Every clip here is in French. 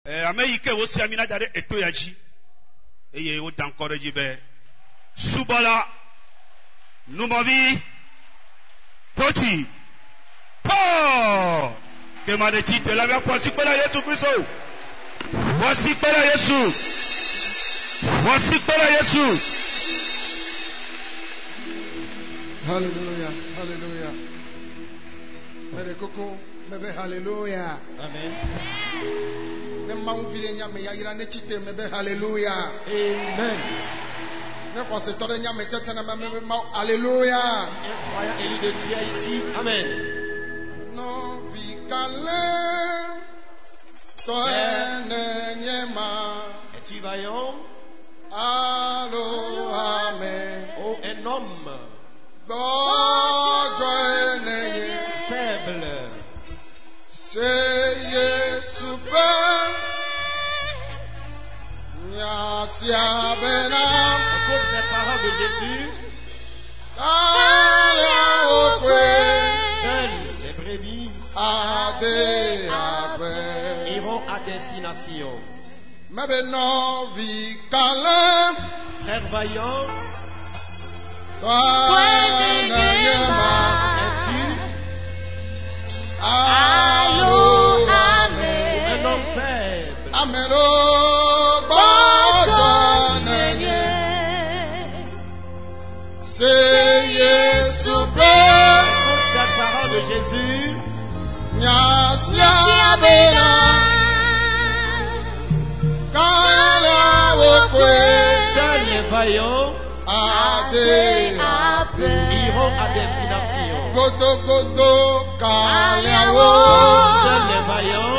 Américain aussi amina dare eto yaji. Eye o dankore jibe. Subola. Numovi. Poti. Po. Demande titre la vers voici que la Jésus Christ. Voici que la Jésus. Voici que la Jésus. Hallelujah. Hallelujah. Mere koko mebe hallelujah. Amen. Ne mauvile nyame ya ira ne chite mebe hallelujah. Amen. Ne konsetore nyame tete na mebe hallelujah. Incroyable élu de Dieu ici. Amen. No vikale to enenyema. Es-tu vaillant? Allo amen. Oh, un homme faible. C'est Jésus Écoute ces paroles de Jésus. Seuls les brebis iront à destination. Frère vaillant, es-tu un homme faible? C'est Jésus. Écoute cette parole de Jésus. Seuls les vaillants iront à destination. Seuls les vaillants.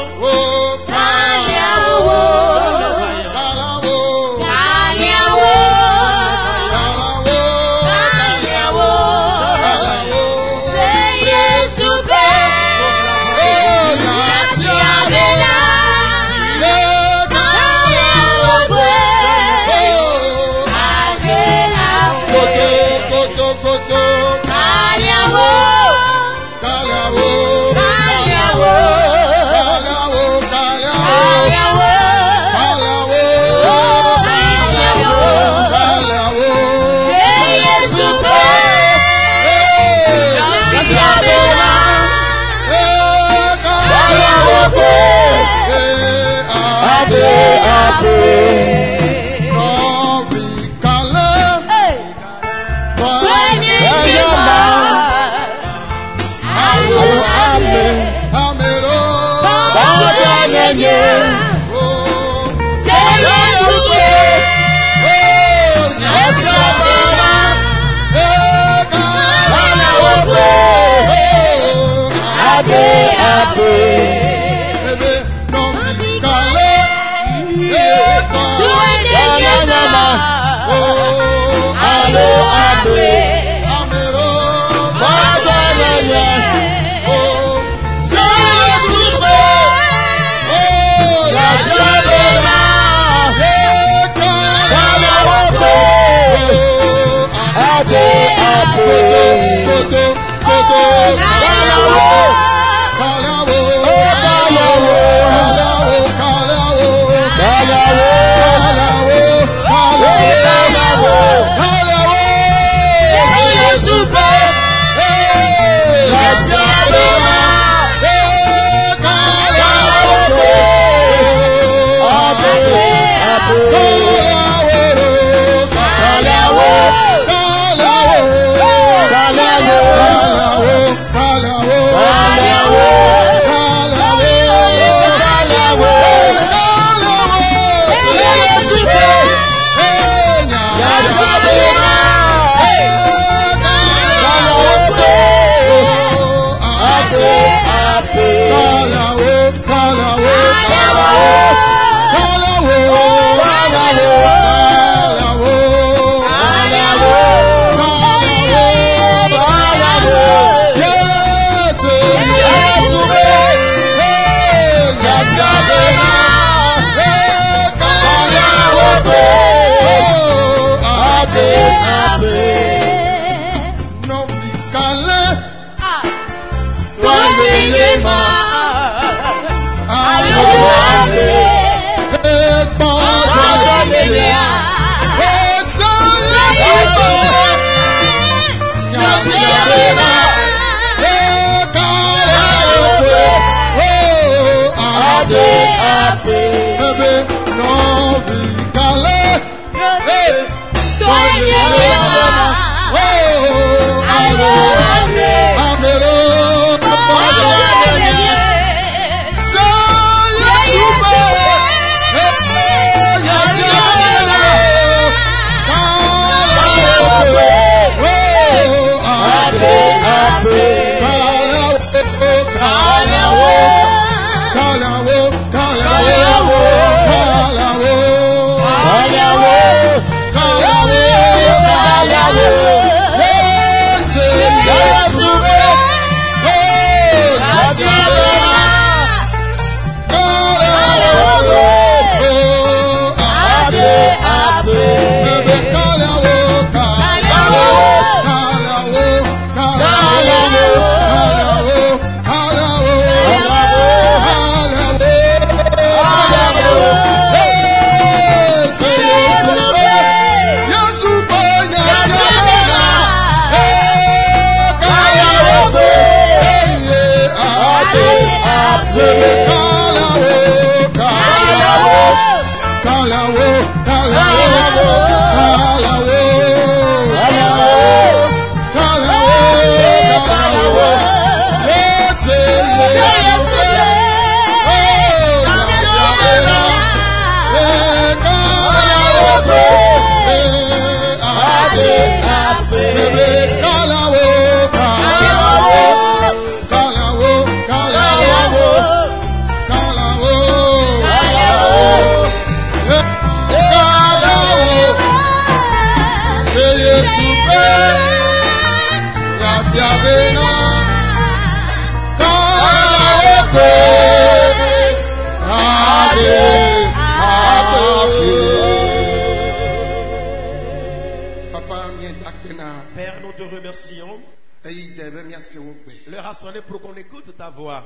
remercions. eyi de be miase wo gbe L'heure a sonné pour qu'on écoute ta voix.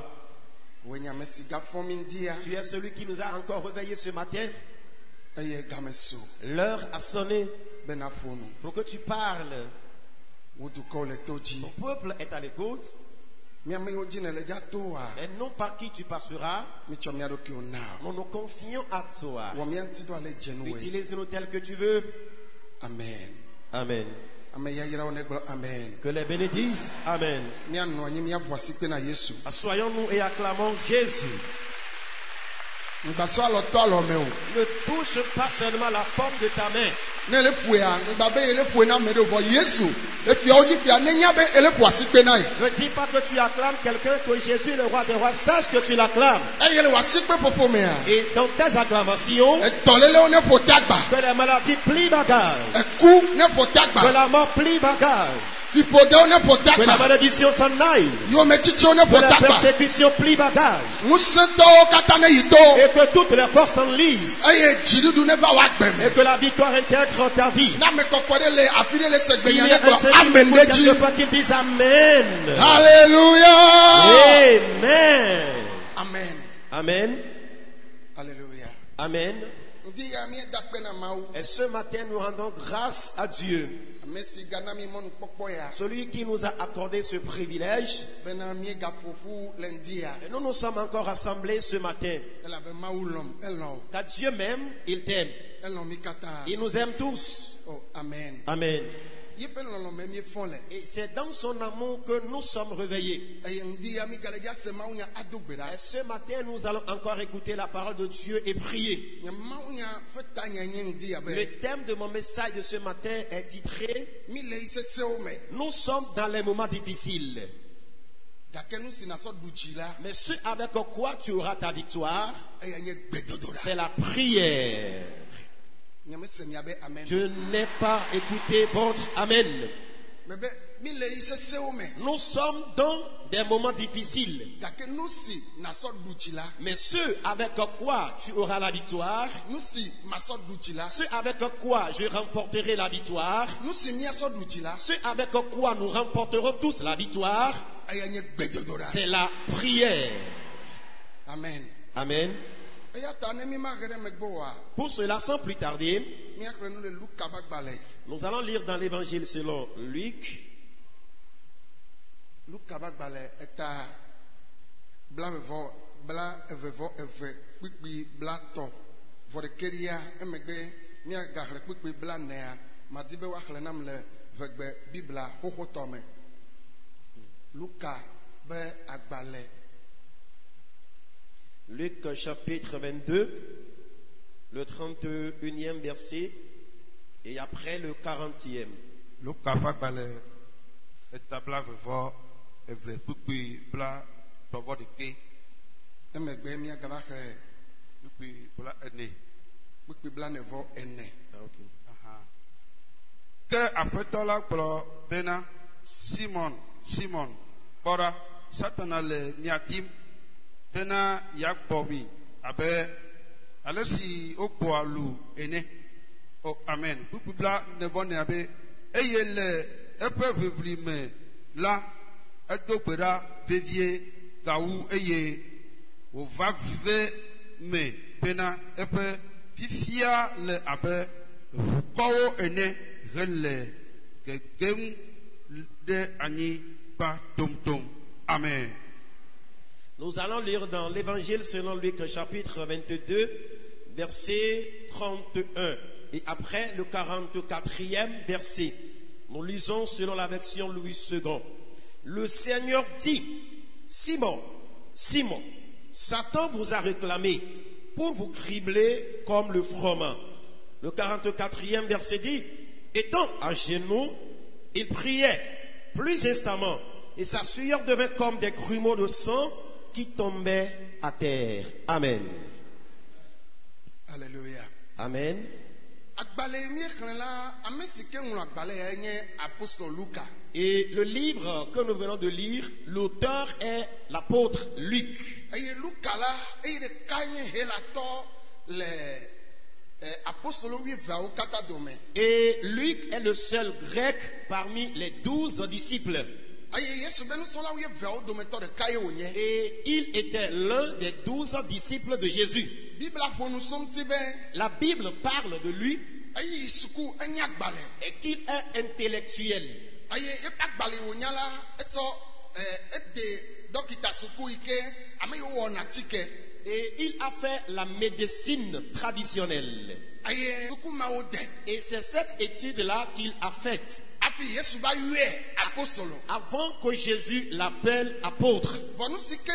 wo nyame si gafɔ mi ndia Tu es celui qui nous a encore réveillés ce matin. eye game so L'heure a sonné be na ƒo nu pour que tu parles. wo dukɔwo le to dzi Ton peuple est à l'écoute. miame yiwo dzi ne le dza toa Et non par qui tu passeras, mitsɔ mia ɖokuiwo na nous nous confions à toi. wɔ mia ŋuti dɔ ale dze nu woe Utilise-nous tel que tu veux. amen Amen. ame yayrawo ne gblɔ amen Que les bénis disent Amen. mianɔ anyi miaʋu asikpe na yesu Assoyons-nous et acclamons Jésus. ŋgbasɔ alɔ tɔ alɔ me o Ne touche pas seulement la paume de ta main. ne ele ƒoea ŋgba be ele ƒoe na ame ɖe o vɔ yesu efiawo dzi fia ne nya be ele ƒo asikpe na ye Ne dis pas que tu acclames quelqu'un, que Jésus est le roi des rois. Sache que tu l'acclames. eye le wɔ asikpe ƒoƒo mea Et dans tes acclamations, edɔlélewo ne ƒo tagba que les maladies plient bagage. eku ne ƒo Que tagba la mort plie bagage. fiƒodewo ne ƒo Que la tagba malédiction s'en aille. yometsitsiwo ne Que ƒo la tagba persécution plie bagage. ŋusẽtɔwo katã ne yi to Et que toutes les forces s'enlisent. eye dziɖuɖu ne va wɔ agbe Et me que la victoire intègre ta vie. ne ame kɔkɔ ɖe le afi ɖe le S'il segbenya y ne a un gblɔ Seigneur amen qui ɖe écoute dzi quelque part, qu'il dise Amen. Alléluia Amen. amen Amen. Alléluia Amen. ŋdi ya mieda kpe na mawu Et ce matin, nous rendons grâce à Dieu, ame si gana mi mɔnukpɔkpɔ ya celui qui nous a accordé ce privilège. bena miegaƒoƒu le ŋdi ya Et nous nous sommes encore rassemblés ce matin. elabe mawu lɔm elɔ o Car Dieu même, il t'aime. elɔ mi katã Il nous aime tous. o amen Amen. yi ƒe lɔlɔme miefɔ le Et c'est dans son amour que nous sommes réveillés. eye ŋdi ya mi gale dza se mawu nya ado gbe ɖa Et ce matin, nous allons encore écouter la parole de Dieu et prier. nye mawu nya ƒe tanya nye ŋdi ya Le be thème de mon message de ce matin est titré mi le yi sesewo me Nous sommes dans les moments difficiles. gake nu si nasɔ ɖu dzi la Mais ce avec quoi tu auras ta victoire, eya nye gbedodoɖa c'est la prière. nye mese mia be amen Je n'ai pas écouté votre Amen. me be mi le yi sesewo me Nous sommes dans des moments difficiles. gake nu si nasɔ ɖu dzi la Mais ce avec quoi tu auras la victoire, nu si masɔ ɖu dzi la ce avec quoi je remporterai la victoire, nu si miasɔ ɖu dzi la ce avec quoi nous remporterons tous la victoire, eya nye gbedodoɖa c'est la prière. amen Amen. eya ta ne mi ma ɣe ɖe megbe oa Pour cela, sans plus tarder, miaxlẽ nu le luka ƒe agbalẽ nous allons lire dans l'évangile selon Luc, luka ƒe agbalẽ eta bla evevɔ eve kpikpi bla tɔ vɔ ɖekeɖia emegbe miagaxlẽ kpikpi bla nea madi be woaxlẽ nam le ʋegbe bibla xoxotɔ me luka ƒe agbalẽ Luc chapitre 22, le 31e verset et après le 40e. Luka ƒe agbalẽ eta blavevɔ eve kpukpui bla tɔvɔ ɖeke emegbe miagava xlẽ kpukpui bla ene. kpikpi bla nevɔ ene Aha. Ke aƒetɔ la gblɔ bena Simon, Simon, kpɔ ɖa, Satana le mia dim bena yeagbɔ mi abe ale si wogbɔa lu ene. O amen. Kpukpui bla nevɔ nea be eye le eƒe ʋiʋli me la edo gbe ɖa vevie gawu eye wòva ve me bena eƒe fifia le abe ʋukɔwo ene hele gegem ɖe anyigba tomtom. Amen. Nous allons lire dans l'évangile selon Luc chapitre 22, verset 31 et après le 44e verset. Nous lisons selon la version Louis II. Le Seigneur dit, Simon, Simon, Satan vous a réclamé pour vous cribler comme le froment. Le 44e verset dit, étant à genoux, il priait plus instamment et sa sueur devint comme des grumeaux de sang qui tombaient à terre. Amen. Alléluia. Amen. agbalẽ miexlẽ la ame si ke ŋlɔ agbalẽ ya nye apostole Luka Et le livre que nous venons de lire, l'auteur est l'apôtre Luc. eye Luka la eye ɖeka nye helatɔ le apostolo wuieveawo katã dome. Et Luc est le seul grec parmi les 12 disciples. Eye Yesu be nusrɔ̃la wuieveawo dometɔ ɖeka ye wònye. Et il était l'un des 12 disciples de Jésus. Bibla ƒo nu sɔm ti be La Bible parle de lui eyi suku enya agbalẽ. et qu'il est intellectuel. Eye eƒe agbalẽ wònya la etsɔ ede dɔkita suku yi ke ame yiwo wɔna atike. Et il a fait la médecine traditionnelle. Eye suku mawo de. Et c'est cette étude-là qu'il a faite Afi Yesu ba yue apostolo. avant que Jésus l'appelle apôtre. Vɔ nu si ke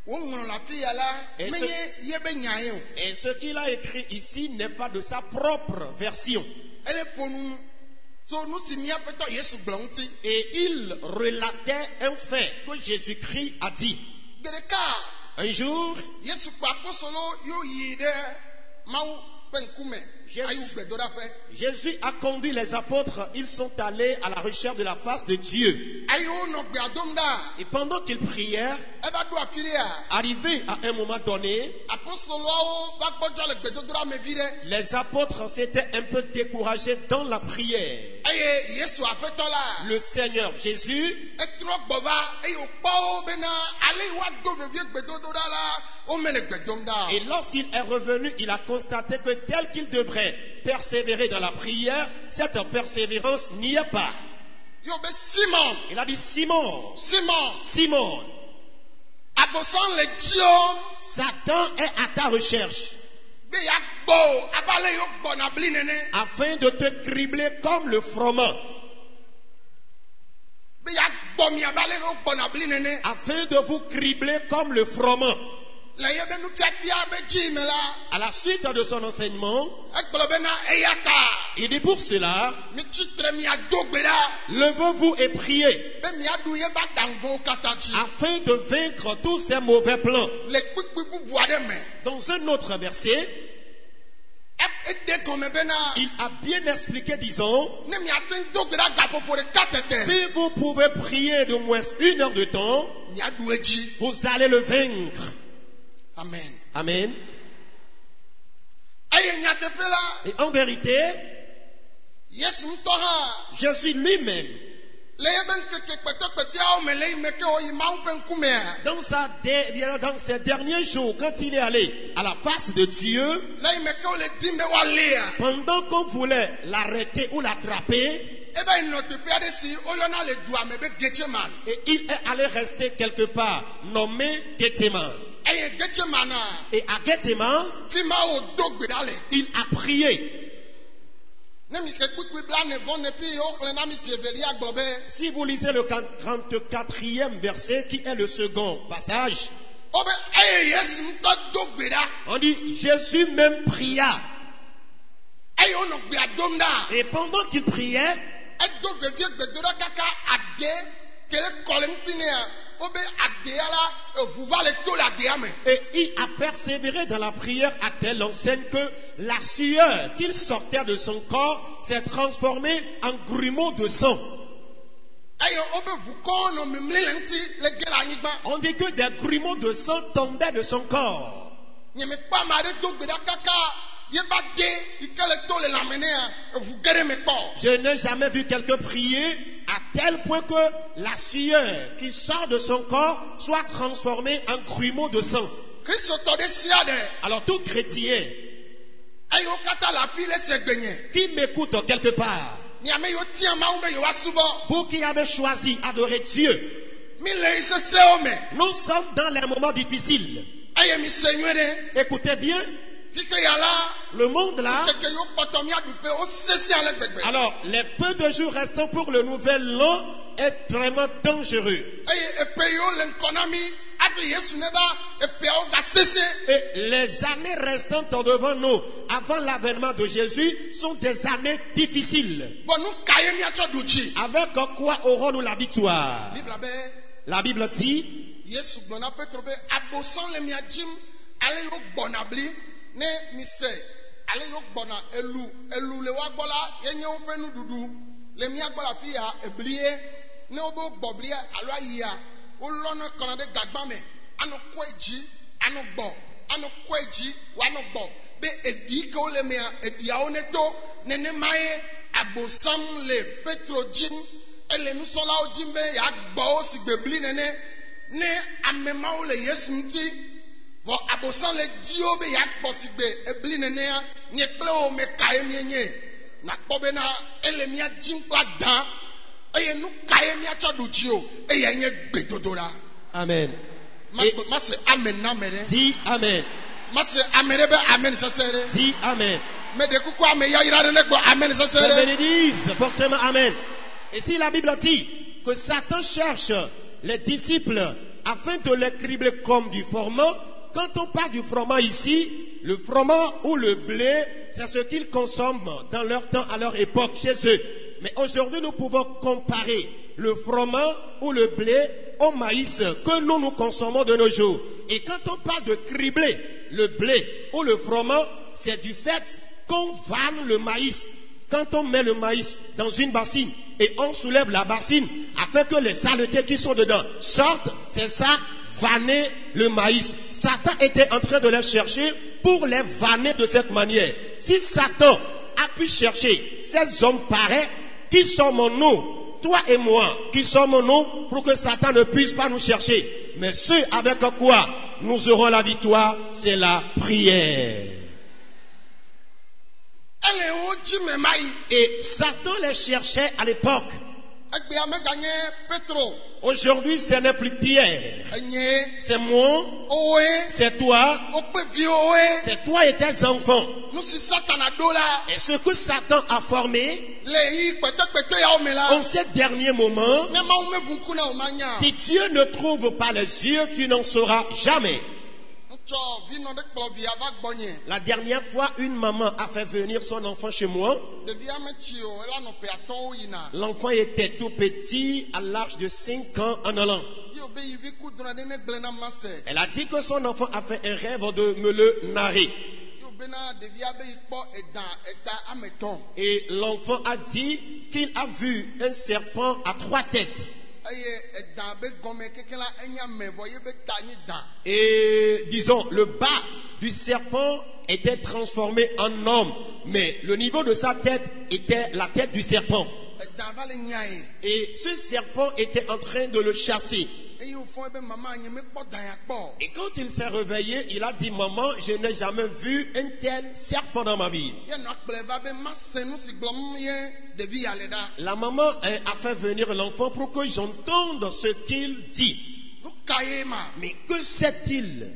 woŋlɔ le afi ya la Et menye ye be nyae o. Et ce qu'il a écrit ici n'est pas de sa propre version. Ele ƒo nu tso nu si míaƒetɔ Yesu gblɔ ŋuti. Et il relatait un fait que Jésus-Christ a dit. Gbe ɖeka Un jour, Yesu kpɔ apostolo yo yi ɖe Mawu ƒe ŋkume ayi gbedoɖaƒe. Jésus a conduit les apôtres. Ils sont allés à la recherche de la face de Dieu. Ayi wonɔ gbea dom ɖa. Et pendant qu'ils prièrent, Eva ɖo afi ɖea. arrivé à un moment donné, Apostoloawo va gbɔdzɔ le gbedodoɖa me vi ɖe. les apôtres s'étaient un peu découragés dans la prière. Eye Yesu aƒetɔ la. Le Seigneur Jésus Etrɔ gbɔ va eye wòkpɔ wo bena ale yi woado vevie gbedodoɖa la womele gbe dom ɖa. Et lorsqu'il est revenu, il a constaté que tel qu'il devrait persévérer dans la prière, cette persévérance n'y est pas. Yo be Simon. Il a dit, Simon, Simon. Abosɔn le diom. Satan est à ta recherche Be ya gbɔ abe ale yi wogbɔna bli nene. afin de te cribler comme le froment, Be ya gbɔ mi abe ale yi wogbɔna bli nene. afin de vous cribler comme le froment. Le ye be nufiafia be dzi me la. À la suite de son enseignement, Egblɔ bena eya ta. il dit pour cela, Mitsitre miado gbe ɖa. levez-vous et priez Be miaɖu yebe aɖaŋuwo katã dzi. afin de vaincre tous ces mauvais plans. Le kpikpi bubu aɖe me. Dans un autre verset, Ede gɔme bena. il a bien expliqué, disons, Ne miate ŋu do gbe ɖa gaƒoƒo ɖeka tete. si vous pouvez prier de moins 1 heure de temps, Miaɖu edzi. vous allez le vaincre. Amen. Amen. Eye nyateƒe la. Et en vérité, Yesu ŋutɔ hã. Jésus lui-même, Le yebe ŋkeke kpetɔkpeteawo me le yi me ke woyi Mawu ƒe ŋkumea. dans ces derniers jours, quand il est allé à la face de Dieu, Le yi me ke wole dim be woaléa. pendant qu'on voulait l'arrêter ou l'attraper, Ebe yi nɔ teƒe aɖe si woyɔna le dua me be Getseman. et il est allé rester quelque part, nommé Gethsémane. Eye Getsemana. Et à Gethsémane, Fi ma wodo gbe ɖa le. il a prié. Ne mi ke kpikpi blaene-vɔ ne fi woxlẽ na mi si evelia gblɔ be. Si vous lisez le 34e verset, qui est le second passage, Wobe eye Yesu ŋutɔ do gbe ɖa. on dit Jésus même pria. Eye wonɔ gbea dom ɖa. Et pendant qu'il priait, Edo vevie gbedoɖa kaka ade ke le kɔ le ŋuti nea. Wobe adea la eʋu va le to le adea me. et il a persévéré dans la prière à telle enseigne que la sueur qu'il sortait de son corps s'est transformée en grumeaux de sang. Eye wobe ʋukɔwo nɔ mimli le ŋuti le ge le anyigba. On dit que des grumeaux de sang tombaient de son corps. Nye me kpɔ ame aɖe do gbe ɖa kaka ye ba de yi ke le to le lãme nea eʋu ge ɖe me kpɔ. Je n'ai jamais vu quelqu'un prier à tel point que la sueur qui sort de son corps soit transformée en grumeaux de sang. Kristotɔ ɖe sia ɖe. Alors tout chrétien Eye wo katã le afi le se gbenye. qui m'écoute quelque part, Ni ame yiwo tia Mawu be yewoasubɔ. vous qui avez choisi adorer Dieu, Mi le yi sesẽwo me. nous sommes dans les moments difficiles. Eye mi se nyuie ɖe. Écoutez bien, Fi ke ya la. le monde là, Keke yiwo kpɔtɔ miaɖu pe wo sesẽ ale gbegbe. alors les peu de jours restants pour le nouvel an est vraiment dangereux. Eye epe yiwo le ŋkɔ na mi hafi Yesu ne va epeawo gasesẽ. Et les années restantes devant nous, avant l'avènement de Jésus, sont des années difficiles. Vɔ nu ka ye miatsɔ ɖu dzi. Avec quoi aurons-nous la victoire? Bibla be. La Bible dit, Yesu gblɔ na Petro be abosɔn le mia dzim ale yiwo gbɔna bli ne mi se ale yiwo gbɔna elu le woagbɔ la yenye woƒe nuɖuɖu le mia gbɔ le afi ya eblie ne wobe wogbɔ blia alo ayia wolɔna kɔna ɖe gagba me anɔ kɔe dzi anɔ gbɔ anɔ kɔe dzi woanɔ gbɔ be eɖi ke wole mea eɖiawo neto nenemae abosam le Petro dzim ele nusɔlawo dzim be yeagbɔ wo si gbebli nene ne amemawo le Yesu ŋuti vɔ abosam le dziwo be yeagbɔ si gbe ebli nenea nye kple wo me kae mienye nakpɔ bena ele mia dzim kple adã eye nu kae miatsɔ ɖu dzi o eye nye gbedodoɖa. Amen. Ma se amen na me ɖe. Dis Amen. Ma se amen ɖe be amen sese ɖe. Dis Amen. Me de kuku ame yayra ɖe ne gbɔ amen sese Que ɖe. bénisse fortement Amen. Et si la Bible dit que Satan cherche les disciples afin de les cribler comme du froment, quand on parle du froment ici, le froment ou le blé, c'est ce qu'ils consomment dans leur temps, à leur époque, chez eux. Mais aujourd'hui, nous pouvons comparer le froment ou le blé au maïs que nous consommons de nos jours. Et quand on parle de cribler le blé ou le froment, c'est du fait qu'on vanne le maïs. Quand on met le maïs dans une bassine et on soulève la bassine afin que les saletés qui sont dedans sortent, c'est ça, vanner le maïs. Satan était en train de les chercher pour les vanner de cette manière. Si Satan a pu chercher ces hommes pareils, qui sommes-nous, toi et moi, qui sommes-nous pour que Satan ne puisse pas nous chercher? Mais ceux avec quoi nous aurons la victoire, c'est la prière. Et Satan les cherchait à l'époque. Aujourd'hui, ce n'est plus Pierre. C'est moi. C'est toi. C'est toi et tes enfants. Et ce que Satan a formé, en ces derniers moments, si Dieu ne trouve pas les yeux, tu n'en sauras jamais. La dernière fois, une maman a fait venir son enfant chez moi. L'enfant était tout petit, à l'âge de 5 ans en allant. Elle a dit que son enfant a fait un rêve de me le narrer. Et l'enfant a dit qu'il a vu un serpent à 3 têtes. Et disons, le bas du serpent était transformé en homme, mais le niveau de sa tête était la tête du serpent. Et ce serpent était en train de le chasser. Et quand il s'est réveillé, il a dit: maman, je n'ai jamais vu un tel serpent dans ma vie. La maman a fait venir l'enfant pour que j'entende ce qu'il dit. Mais que sait-il?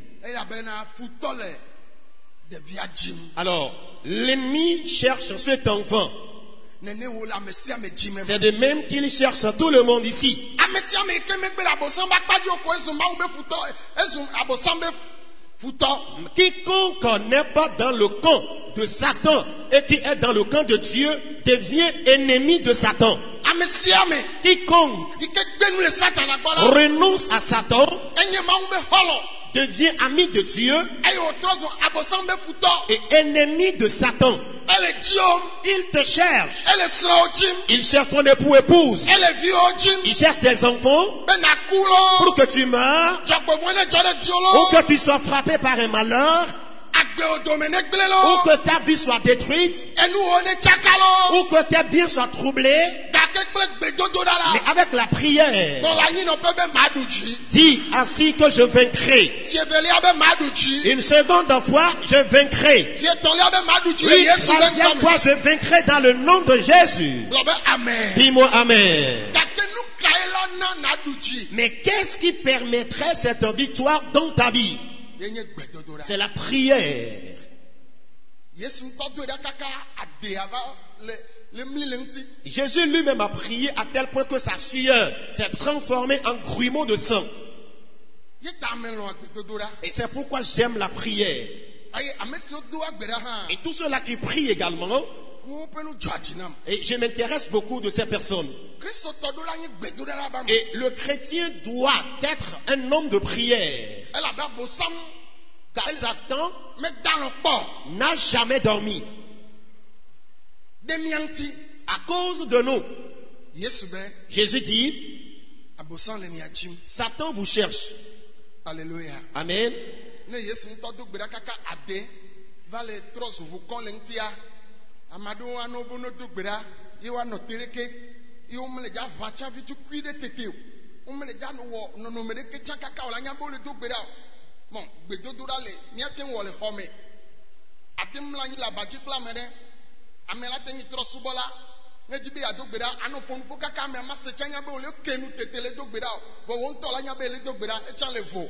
Alors, l'ennemi cherche cet enfant. C'est de même qu'il cherche tout le monde ici. Quiconque n'est pas dans le camp de Satan et qui est dans le camp de Dieu devient ennemi de Satan. Quiconque renonce à Satan devient ami de Dieu et ennemi de Satan. Il te cherche. Il cherche ton époux, épouse. Il cherche tes enfants pour que tu meurs ou que tu sois frappé par un malheur ou que ta vie soit détruite ou que tes biens soient troublés. Mais avec la prière, dis ainsi que je vaincrai. Une seconde fois, je vaincrai. Une troisième fois, je vaincrai dans le nom de Jésus. Dis-moi Amen. Mais qu'est-ce qui permettrait cette victoire dans ta vie? C'est la prière. Jésus lui-même a prié à tel point que sa sueur s'est transformée en grumeaux de sang. Et c'est pourquoi j'aime la prière. Et tous ceux-là qui prient également. Et je m'intéresse beaucoup de ces personnes. Et le chrétien doit être un homme de prière. Car Satan n'a jamais dormi. À cause de nous. Jésus dit: Satan vous cherche. Alléluia. Amen. ne Yesu ŋutɔ do gbe ɖa kaka ade va le trɔ zu ʋukɔ le ŋutia ame aɖewo anɔ bo no do gbe ɖa ye woanɔ te ɖeke ye womele dza ʋã tsã vitukui ɖe tete o womele dza wɔ nɔnɔme ɖeke tsã kaka o la nya be wole do gbe ɖa o bon gbedodo ɖa le míate ŋu wɔ le xɔ me ate ŋu mlɔ anyi le abadzi kple ame ɖe ame la te ŋu trɔ subɔ la ne dzi be yeado gbe ɖa anɔ ƒonuƒo kaka ame ma se tsã nya be wòle ke nu tete le do gbe ɖa o vɔ wo ŋutɔ la nya be le do gbe ɖa etsã le vo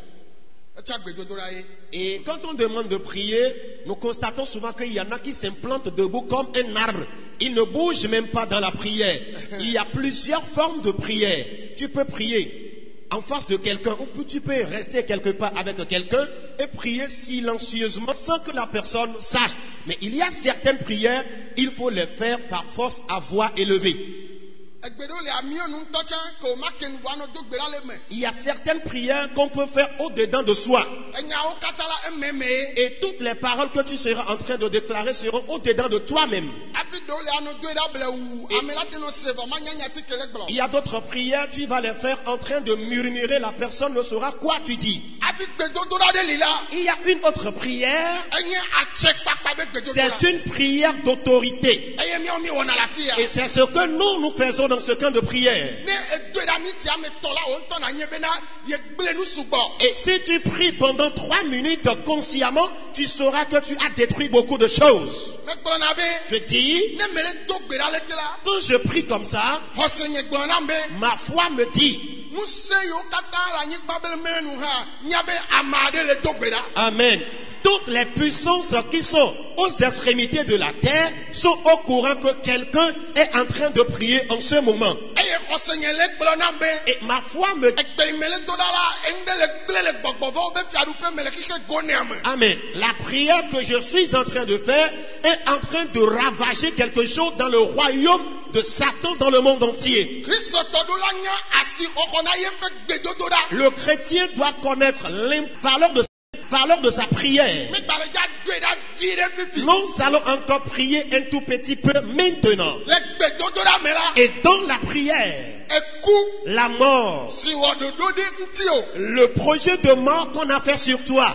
etsã gbedodo ɖa ye. Et quand on demande de prier, nous constatons souvent qu'il y en a qui s'implantent debout comme un arbre. Ils ne bougent même pas dans la prière. Il y a plusieurs formes de prière. Tu peux prier en face de quelqu'un ou tu peux rester quelque part avec quelqu'un et prier silencieusement sans que la personne sache. Mais il y a certaines prières, il faut les faire par force à voix élevée. Il y a certaines prières qu'on peut faire au-dedans de soi. Et toutes les paroles que tu seras en train de déclarer seront au-dedans de toi-même. Il y a d'autres prières, tu vas les faire en train de murmurer, la personne ne saura quoi tu dis. Il y a une autre prière, c'est une prière d'autorité. Et c'est ce que nous faisons dans ce camp de prière. Et si tu pries pendant 3 minutes consciemment, tu sauras que tu as détruit beaucoup de choses. Je dis, quand je prie comme ça, ma foi me dit, amen. Toutes les puissances qui sont aux extrémités de la terre sont au courant que quelqu'un est en train de prier en ce moment. Et ma foi me dit, amen. La prière que je suis en train de faire est en train de ravager quelque chose dans le royaume de Satan dans le monde entier. Le chrétien doit connaître la valeur de sa prière. Nous allons encore prier un tout petit peu maintenant. Et dans la prière, la mort, le projet de mort qu'on a fait sur toi,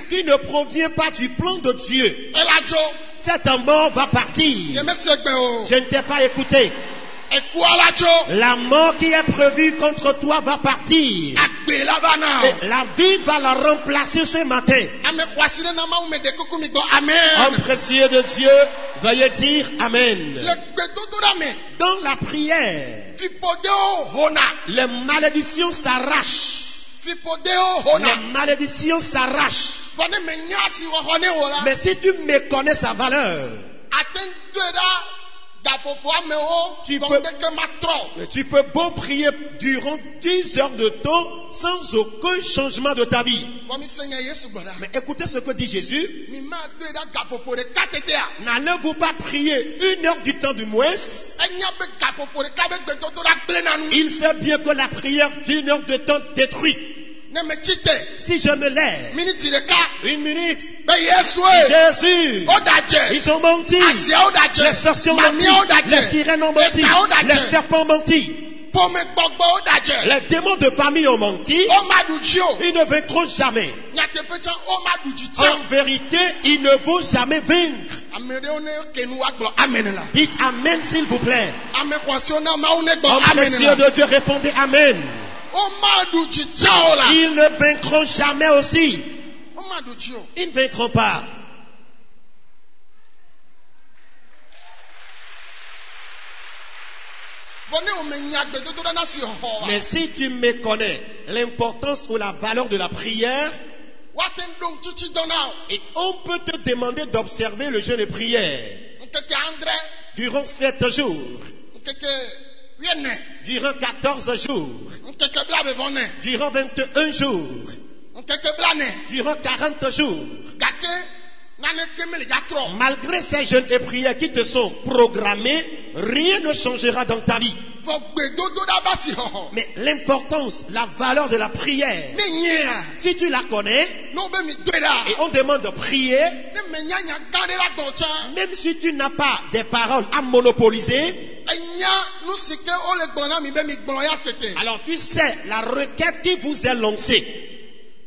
qui ne provient pas du plan de Dieu, cette mort va partir. Je ne t'ai pas écouté. La mort qui est prévue contre toi va partir. Et la vie va la remplacer ce matin. Homme précieux de Dieu, veuillez dire Amen. Dans la prière, les malédictions s'arrachent. Les malédictions s'arrachent. Mais si tu méconnais sa valeur, tu peux beau prier durant 10 heures de temps sans aucun changement de ta vie. Mais écoutez ce que dit Jésus. N'allez-vous pas prier 1 heure du temps du moins? Il sait bien que la prière d'1 heure de temps détruit. Si je me lève 1 minute, Jésus, ils ont menti, les sorciers ont menti, les sirènes ont menti, les serpents ont menti, les démons de famille ont menti. Ils ne vaincront jamais. En vérité, ils ne vont jamais vaincre. Dites Amen s'il vous plaît. Homme précieux de Dieu, répondez Amen. Ils ne vaincront jamais aussi. Ils ne vaincront pas. Mais si tu méconnais l'importance ou la valeur de la prière, et on peut te demander d'observer le jeûne et prière durant 7 jours, durant 14 jours, durant 21 jours, durant 40 jours. Malgré ces jeûnes et prières qui te sont programmés, rien ne changera dans ta vie. Mais l'importance, la valeur de la prière, si tu la connais, et on demande de prier, même si tu n'as pas des paroles à monopoliser, alors tu sais la requête qui vous est lancée.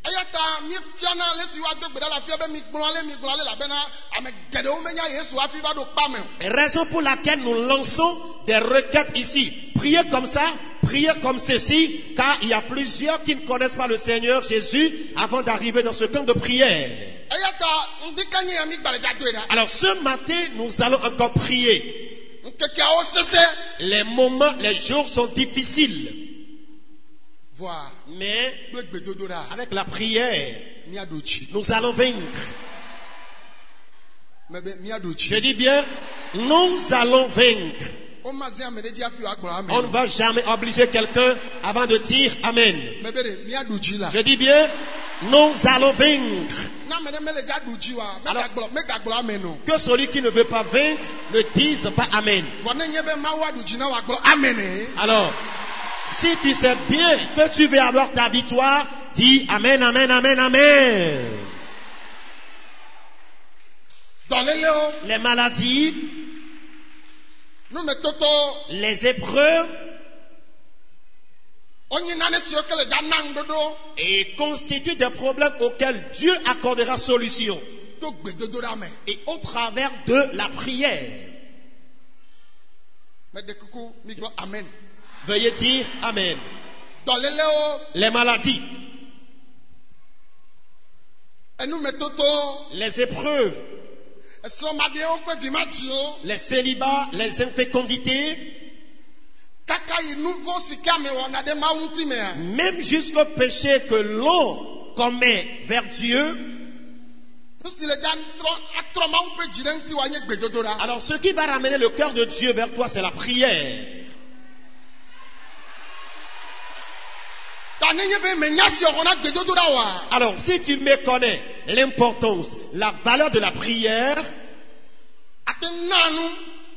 Eyata mi fiana le si wa do gbeda la fia be mi gbon ale la bena ame gede o menya Yesu afi va do pa me. Raison pour laquelle nous lançons des requêtes ici. Priez comme ça, priez comme ceci, car il y a plusieurs qui ne connaissent pas le Seigneur Jésus avant d'arriver dans ce temps de prière. Eyata ndikanye ya mi gbale ja do ida. Alors ce matin, nous allons encore prier. Nkeke o sese Les moments, les jours sont difficiles. voir Mais do gbedodo da avec la prière, mi adochi. nous allons vaincre. Mebe mi adochi. Je dis bien, nous allons vaincre. O ma se amene ji afi wa gboro On ne amen. va jamais obliger quelqu'un avant de dire Amen. Mebe de mi adochi la. Je dis bien, nous allons vaincre. Na mene mele ga dochi wa Alors- me ga gboro amen no. Que celui qui ne veut pas vaincre ne dise pas Amen. Wona nyebe ma wa dochi na wa gboro amen eh. Alors, si tu sais bien que tu veux avoir ta victoire, dis Amen, Amen, Amen, Amen. Dolele o Les maladies, nu me toto les épreuves onye nane si okele ja nang dodo et constituent des problèmes auxquels Dieu accordera solution. to gbedodo da me. Et au travers de la prière, Me de kuku mi gboro amen. veuillez dire Amen. Dolele o Les maladies, enu me toto les épreuves, esomade o pe di ma ti o les célibats, les infécondités, kaka yi nouveau sika me wona de ma unti me a. même jusqu'au péché que l'on commet vers Dieu. Nu si le jan atro ma un pe jire nti wa nye gbedodo da. Alors ce qui va ramener le cœur de Dieu vers toi, c'est la prière. Ta ne nye be me nya si o na gbedodo da wa. Alors si tu méconnais l'importance, la valeur de la prière, Ate nanu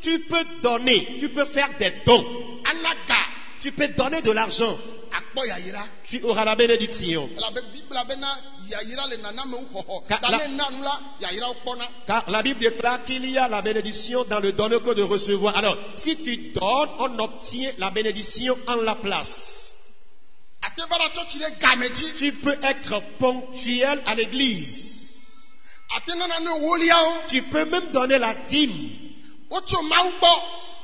tu peux donner, tu peux faire des dons, anaga tu peux donner de l'argent, akpo ya yira. tu auras la bénédiction. La be Bible be na ya yira le nana me uhoho. Ka- Ta la- ne nanu la ya yira ukpona. Car la Bible déclare qu'il y a la bénédiction dans le donner que de recevoir. Alors, si tu donnes, on obtient la bénédiction en la place. Ate bara church le gameji. Tu peux être ponctuel à l'église. Ate nana no wolia o. Tu peux même donner la dîme. Ocho ma ubo.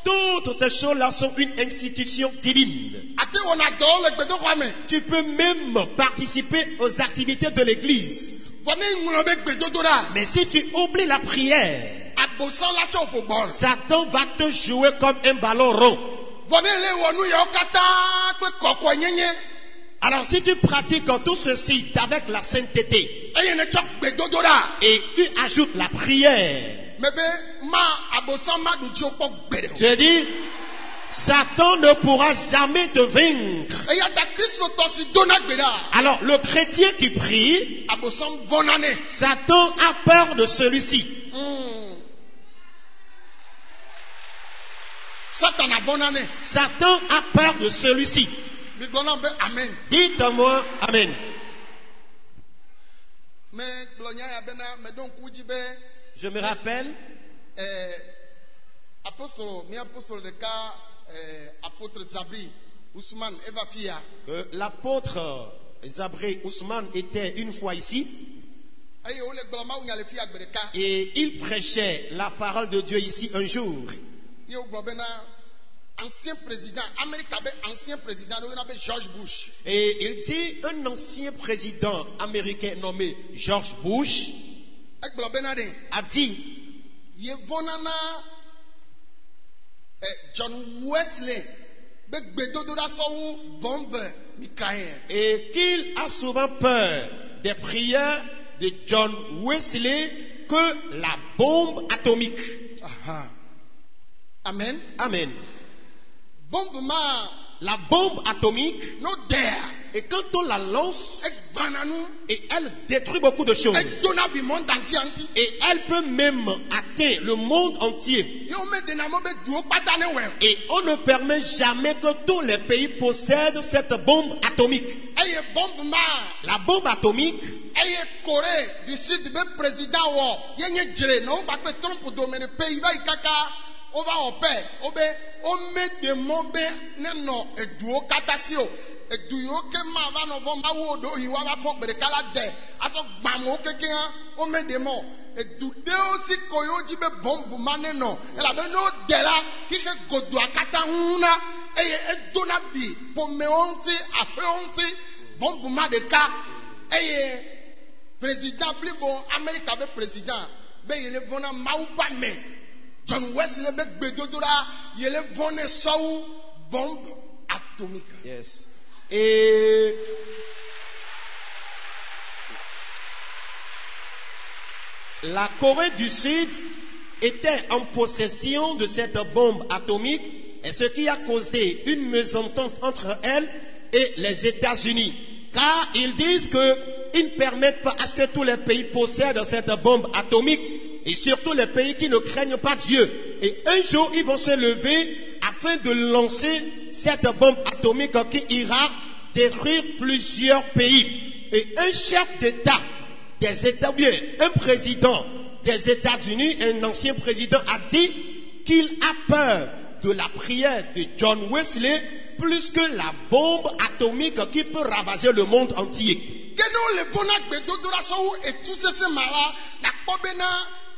Toutes ces choses-là sont une institution divine. Ate wona do le gbedo kwa me. Tu peux même participer aux activités de l'église. Vone nglo be gbedodo da. Mais si tu oublies la prière, Abosan la cho po bol. Satan va te jouer comme un ballon rond. Vone le wonu yo kata pe koko nyenye. Alors si tu pratiques tout ceci avec la sainteté Eye ne chok gbedodo da. et tu ajoutes la prière, Mebe ma abosan ma du jo po gbede. je dis, Satan ne pourra jamais te vaincre. Eya ta Kristo to si dona gbeda. Alors le chrétien qui prie, Abosan vonane. Satan a peur de celui-ci. Satan a vonane. Satan a peur de celui-ci. Mi glona be amen. Dites-moi Amen. Me glonya ya bena me don kuji be Je me rappelle, apostole de ka apôtre Zabri Ousmane Eva Fia. l'apôtre Zabré Ousmane était une fois ici Aye o le gloma unya le fia gbede ka. et il prêchait la parole de Dieu ici un jour. Ye o globena ancien président Amérique be ancien président no na be George Bush. Et il dit, un ancien président américain nommé George Bush E globena de a dit, ye vonana John Wesley be gbedodo da so bombe Michael. et qu'il a souvent peur des prières de John Wesley que la bombe atomique. Aha. Amen. Amen. Bombe ma La bombe atomique, no dare. et quand on la lance, E bananu et elle détruit beaucoup de choses. e dona bi monde entier anti. Et elle peut même atteindre le monde entier. Yo me denamo be duo patane we. Et on ne permet jamais que tous les pays possèdent cette bombe atomique. Eye bombe ma La bombe atomique, eye Corée du Sud be président wo yenye jere no ba pe Trump do mene pays ba ikaka over ope obe o me de mobe ne no eduo katasio edu yiwo ke ma va nɔ vɔ mawo ɖo yi wa va fɔ gbe ɖeka la de azɔ gbamewo kekeŋ wo me ɖe mɔ edu ɖewo si ko yewo dzi be bɔmbu ma ne nɔ elabe ne wo de la xixe godoa katã ŋuna eye edona bi ƒomewo ŋuti aƒewo ŋuti bɔmbu ma ɖeka eye président blibo Amerika be président be yele vɔ na mawu ba me John Wesley be gbedodo la yele vɔ ne sɔwu bombe atomique. Yes. Et la Corée du Sud était en possession de cette bombe atomique, et ce qui a causé une mésentente entre elle et les États-Unis. Car ils disent qu'ils ne permettent pas à ce que tous les pays possèdent cette bombe atomique, et surtout les pays qui ne craignent pas Dieu. Et un jour, ils vont se lever afin de lancer cette bombe atomique qui ira détruire plusieurs pays. Et un chef d'État des États-Unis, un président des États-Unis, un ancien président, a dit qu'il a peur de la prière de John Wesley plus que la bombe atomique qui peut ravager le monde entier. Keno le bona gbedodora so etu sese mala na kpobena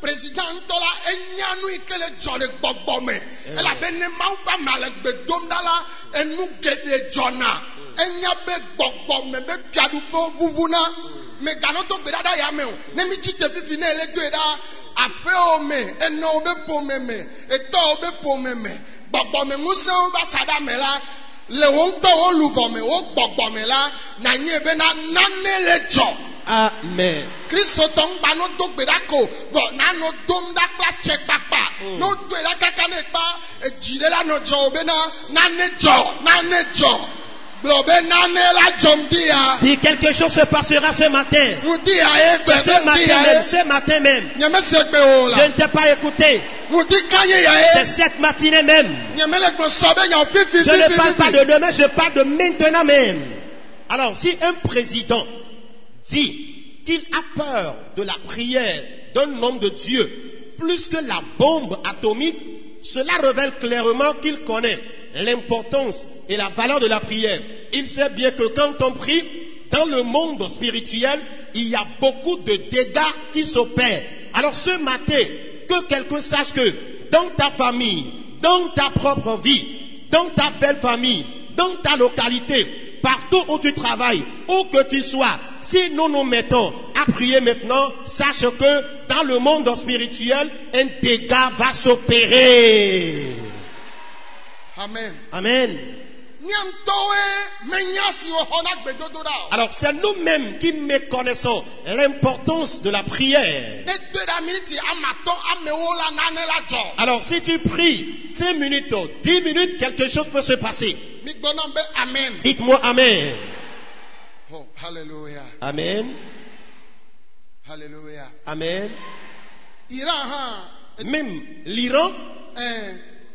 président ntola enyanu ikele jole gbogbo me ela bene mau pa mala gbedom dala enu gede jona enya be gbogbo me be piadu bo vuvuna me gano to gbedada ya me o ne mi chite fifi na ele doeda ape o me eno be po me eto o be po me gbogbo me nguse o ba sada me la le wonto o luvo me o gbogbo me la na nye be na nane le jo. Amen. Kristo tong ba no do gbedako vo na no dom da kla che papa no do da kaka ne pa ejire la no jo be na ne jo blobe na ne la jom dia. Dis quelque chose se passera ce matin. C'est ce matin même. Je ne t'ai pas écouté. C'est cette matinée même. Je ne parle pas de demain, je parle de maintenant même. Alors, si un président dit qu'il a peur de la prière d'un homme de Dieu plus que la bombe atomique, cela révèle clairement qu'il connaît l'importance et la valeur de la prière. Il sait bien que quand on prie dans le monde spirituel, il y a beaucoup de dégâts qui s'opèrent. Alors ce matin, que quelqu'un sache que dans ta famille, dans ta propre vie, dans ta belle famille, dans ta localité, partout où tu travailles, où que tu sois, si nous nous mettons à prier maintenant, sache que dans le monde spirituel, un dégât va s'opérer. Amen. Amen. Alors c'est nous-mêmes qui méconnaissons l'importance de la prière. Alors si tu pries 5 minutes, 10 minutes, quelque chose peut se passer. Dites-moi Amen. Oh, hallelujah. Amen. Hallelujah. Amen. Iran, même l'Iran,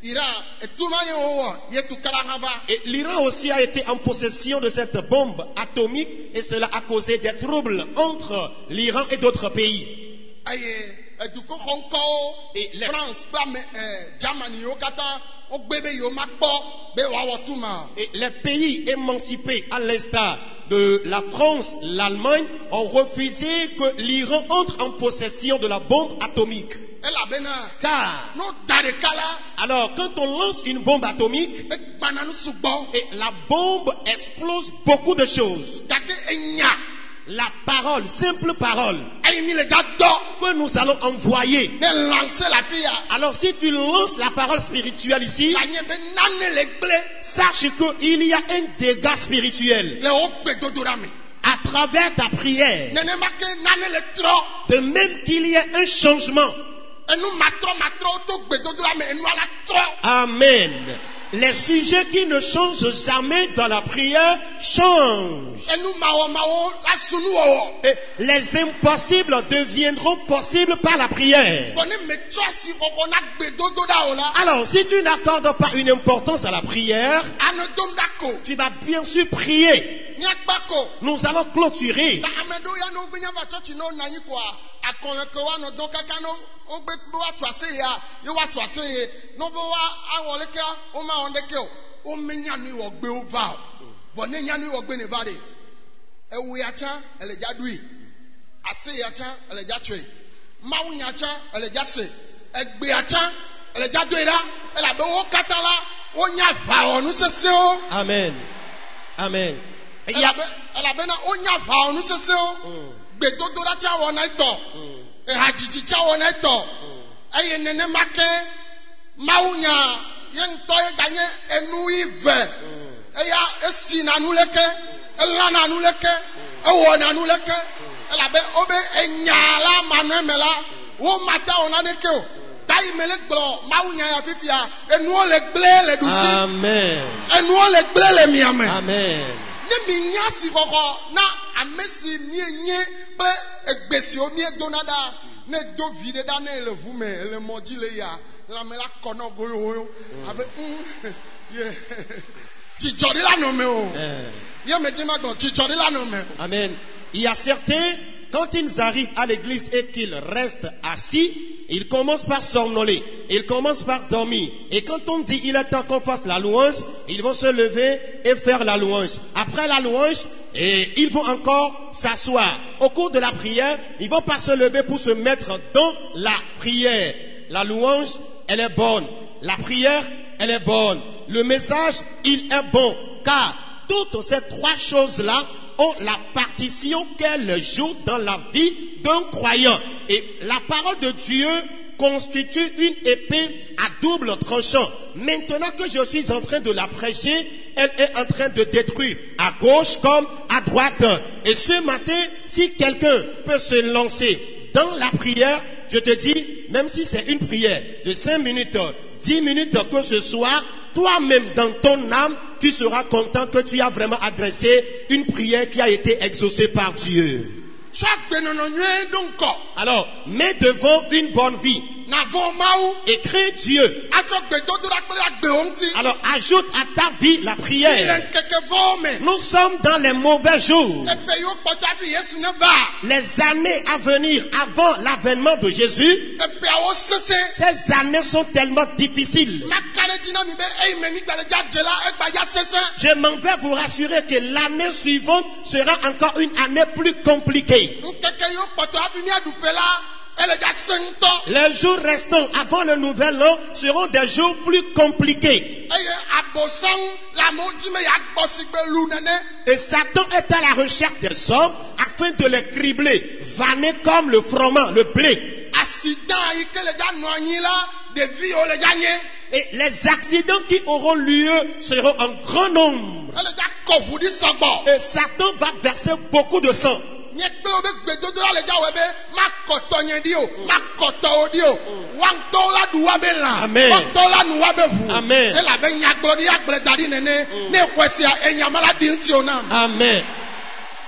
et l'Iran aussi a été en possession de cette bombe atomique et cela a causé des troubles entre l'Iran et d'autres pays. Et les pays émancipés à l'instar de la France, l'Allemagne ont refusé que l'Iran entre en possession de la bombe atomique. Car, alors quand on lance une bombe atomique, et la bombe explose beaucoup de choses. La parole, simple parole, que nous allons envoyer. Alors si tu lances la parole spirituelle ici, sache qu'il y a un dégât spirituel à travers ta prière. De même qu'il y a un changement. Amen. Les sujets qui ne changent jamais dans la prière changent. Et les impossibles deviendront possibles par la prière. Alors, si tu n'accordes pas une importance à la prière, tu vas bien sûr prier. Nous allons clôturer. vɔ ne nya nu wɔ gbe ne va de ewu ya tsã ele dza ɖui ase ya tsã ele dza tsoe mawu nya tsã ele dza se egbe ya tsã ele dza doe ɖa elabe wo katã la wonya aʋawɔnu sesẽwo. Amen. Amen. Et il y a- elabena wonya aʋawɔnu sesẽwo gbedodoɖa tsã wɔna etɔ ehadzidzi tsã wɔna etɔ eye nenema ke mawu nya ye ŋutɔ ye ganye enu yi ve eya esina nu leke elãna nu leke ewɔna nu leke elabe wobe enya la manɔe me la wo mata wɔna neke o tayi me le gblɔ mawu nya ya fifia enuwo le gblẽ le ɖusi Amen. enuwo le gblẽ le miame. Amen. Ne mi nya si xɔxɔ na ame si mienye kple egbe siwo miedona ɖa ne do vi ɖe ɖa ne ele ʋu me ele mɔ dzi le ya lãme la kɔ nɔ goyogoyo abe ye dzidzɔ ɖi la nɔ me o ye me dzi ma gbɔ dzidzɔ ɖi la nɔ me. Amen. Il y a certains, quand ils arrivent à l'église et qu'ils restent assis, ils commencent par somnoler, ils commencent par dormir. Et quand on dit il est temps qu'on fasse la louange, ils vont se lever et faire la louange. Après la louange, et ils vont encore s'asseoir. Au cours de la prière, ils vont pas se lever pour se mettre dans la prière. La louange, elle est bonne. La prière, elle est bonne. Le message, il est bon. Car toutes ces trois choses-là ont la partition qu'elles jouent dans la vie d'un croyant. Et la parole de Dieu constitue une épée à double tranchant. Maintenant que je suis en train de la prêcher, elle est en train de détruire à gauche comme à droite. Et ce matin, si quelqu'un peut se lancer dans la prière, je te dis, même si c'est une prière de 5 minutes, 10 minutes que ce soit, toi-même dans ton âme, tu seras content que tu as vraiment adressé une prière qui a été exaucée par Dieu. Chaque benono nyuie donc Alors, mets devant une bonne vie na vɔ mawu et crains Dieu. atsɔ gbedodoɖa kple agbewo ŋuti. Alors, ajoute à ta vie la Le prière. ŋkeke vɔwo me Nous sommes dans les mauvais jours. eƒe yiwo kpɔtɔ hafi Yesu ne va Les années à venir avant l'avènement de Jésus, eƒeawo sesẽ. ces années sont tellement difficiles. Maka ɖe dzi na mi be eyi me mi gbalẽ dza dze la egbadza sesẽ. Je m'en vais vous rassurer que l'année suivante sera encore une année plus compliquée. Ŋkeke yiwo kpɔtɔ hafi miaɖu ƒe la ele dza sẽ ŋutɔ. Les jours restants avant le nouvel an seront des jours plus compliqués. Eye abosam le amewo dzi me yeagbɔ si gbe lu nene. Et Satan est à la recherche des hommes afin de les cribler, vanner comme le froment, le blé. Accident yi ke le dza nɔ anyi la ɖeviwo le dza nye. Et les accidents qui auront lieu seront en grand nombre. Ele dza kɔ ʋu ɖi sɔgbɔ. Et Satan va verser beaucoup de sang. Miekpe wo be gbedodoɖa le dza wɔ be makɔ tɔnye ɖi o makɔ tɔwo ɖi o woaŋutɔwo la ɖu wa be lã Amen. woaŋutɔwo la nu wa be ʋu. Amen. Elabe nyagblɔɖi agblẽ da ɖi nene ne xɔe sia enyama la ɖi ŋuti o nam. Amen.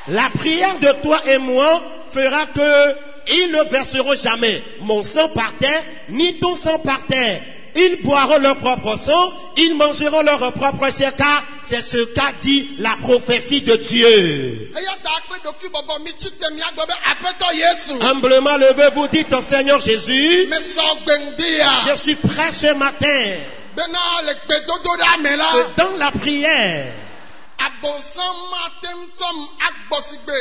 La prière de toi et moi fera que ils ne verseront jamais mon sang par terre, ni ton sang par terre. Ils boiront leur propre sang, ils mangeront leur propre chair, car c'est ce qu'a dit la prophétie de Dieu. Eya ta kple ɖokui bɔbɔ mi tsi te miagbɔ be aƒetɔ Yesu. Humblement levez-vous, dites au Seigneur Jésus, Mesɔ gbeŋdia je suis prêt ce matin. bena le gbedodoɖa me la Et dans la prière, abosam mate ŋutsɔm agbɔ si gbe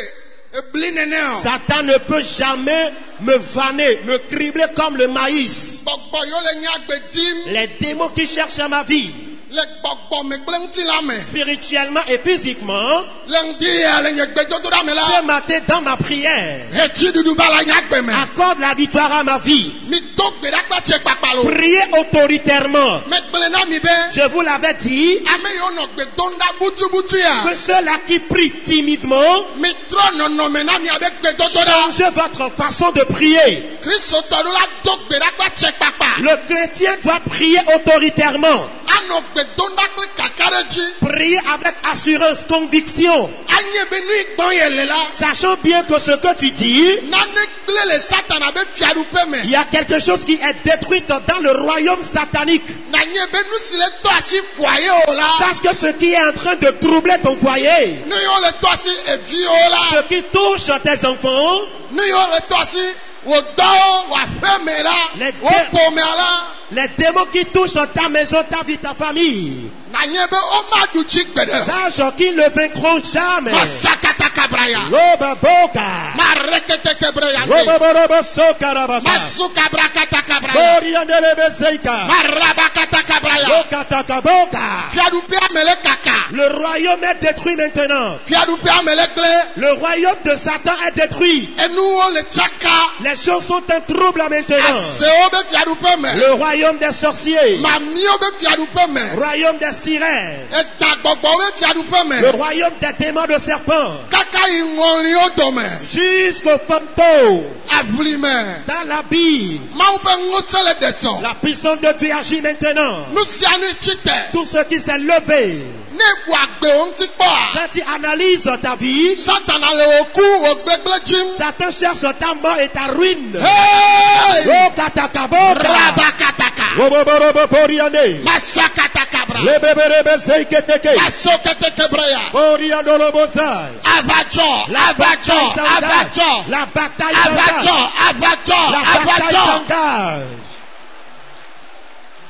ebli nene o. Satan ne peut jamais me vanner, me cribler comme le maïs. Gbɔgbɔ yiwo le nye agbe dim Les démons qui cherchent à ma vie, le gbɔgbɔ me kple ŋutilã me. spirituellement et physiquement, Le ŋdia le nye gbedodoɖa me la ce matin dans ma prière, hetsi ɖuɖu va la nye agbe me. accorde la victoire à ma vie. Mi do gbe ɖa kple tse kpakpalo. Priez autoritairement. Megblẽ na mi be Je vous l'avais dit, ame yiwo nɔ gbe dom ɖa butubutu ya. que ceux-là qui prient timidement, Mi trɔ nɔnɔme na mia be gbedodoɖa. changez votre façon de prier. Kristotɔ ɖo la do gbe ɖa kple tse kpakpa. Le chrétien doit prier autoritairement. Anɔ gbe dom ɖa kple kaka ɖe dzi. Prier avec assurance, conviction, Anye be nu yi gbɔm ye le la. sachant bien que ce que tu dis, Nane gblẽ le Satana be fiaɖuƒe me. il y a quelque chose qui est détruit dans le royaume satanique. Nanye be nu si le tɔ asi foyer o la. Sache que ce qui est en train de troubler ton foyer, Nu yiwo le tɔ asi eviwo ce la. qui touche tes enfants, Nu yiwo le tɔ asi wò dɔwo wò aƒeme la. Les Wò ƒomea la. les démons qui touchent ta maison, ta vie, ta famille, Nanyebe omadu chigbede. Sache qu'ils ne vaincront jamais. Masakata kabraya. Roba boka. Marekete kebrayande. Roba boroba sokarabaka. Masuka brakata kabraya. Boriandelebe seika. Marabakata kabraya. Bokata kaboka. Fiadupe amele kaka. Le royaume est détruit maintenant. Fiadupe amele kle. Le royaume de Satan est détruit. Enu o le chaka. Les choses sont en trouble maintenant. Aseo be fiadupe me. Le royaume des sorciers. Mamio be fiadupe me. Royaume des sirènes. Etagbogbo be fiadupe me. Le royaume des démons de serpents. Kaka ingoli odome. Jusqu'au fantôme. Ablime. Dans la Bible. Maupe ngosele deso. La puissance de Dieu agit maintenant. Nusianu chite. Tout ce qui s'est levé. Ne wagbe onti kwa. Quand tu analyses ta vie, Satan ale oku ogbegle jim. Satan cherche ta mort et ta ruine. Hey! Oh, katakaboka. Rabakataka. Woboborobo poriande. Masakata kabra. Lebeberebe seiketeke. Masokete kebreya. Poriandolobosai. Abacho. Abacho. Abacho. La bataille Abacho. s'engage. Abacho. La bataille Abacho. s'engage.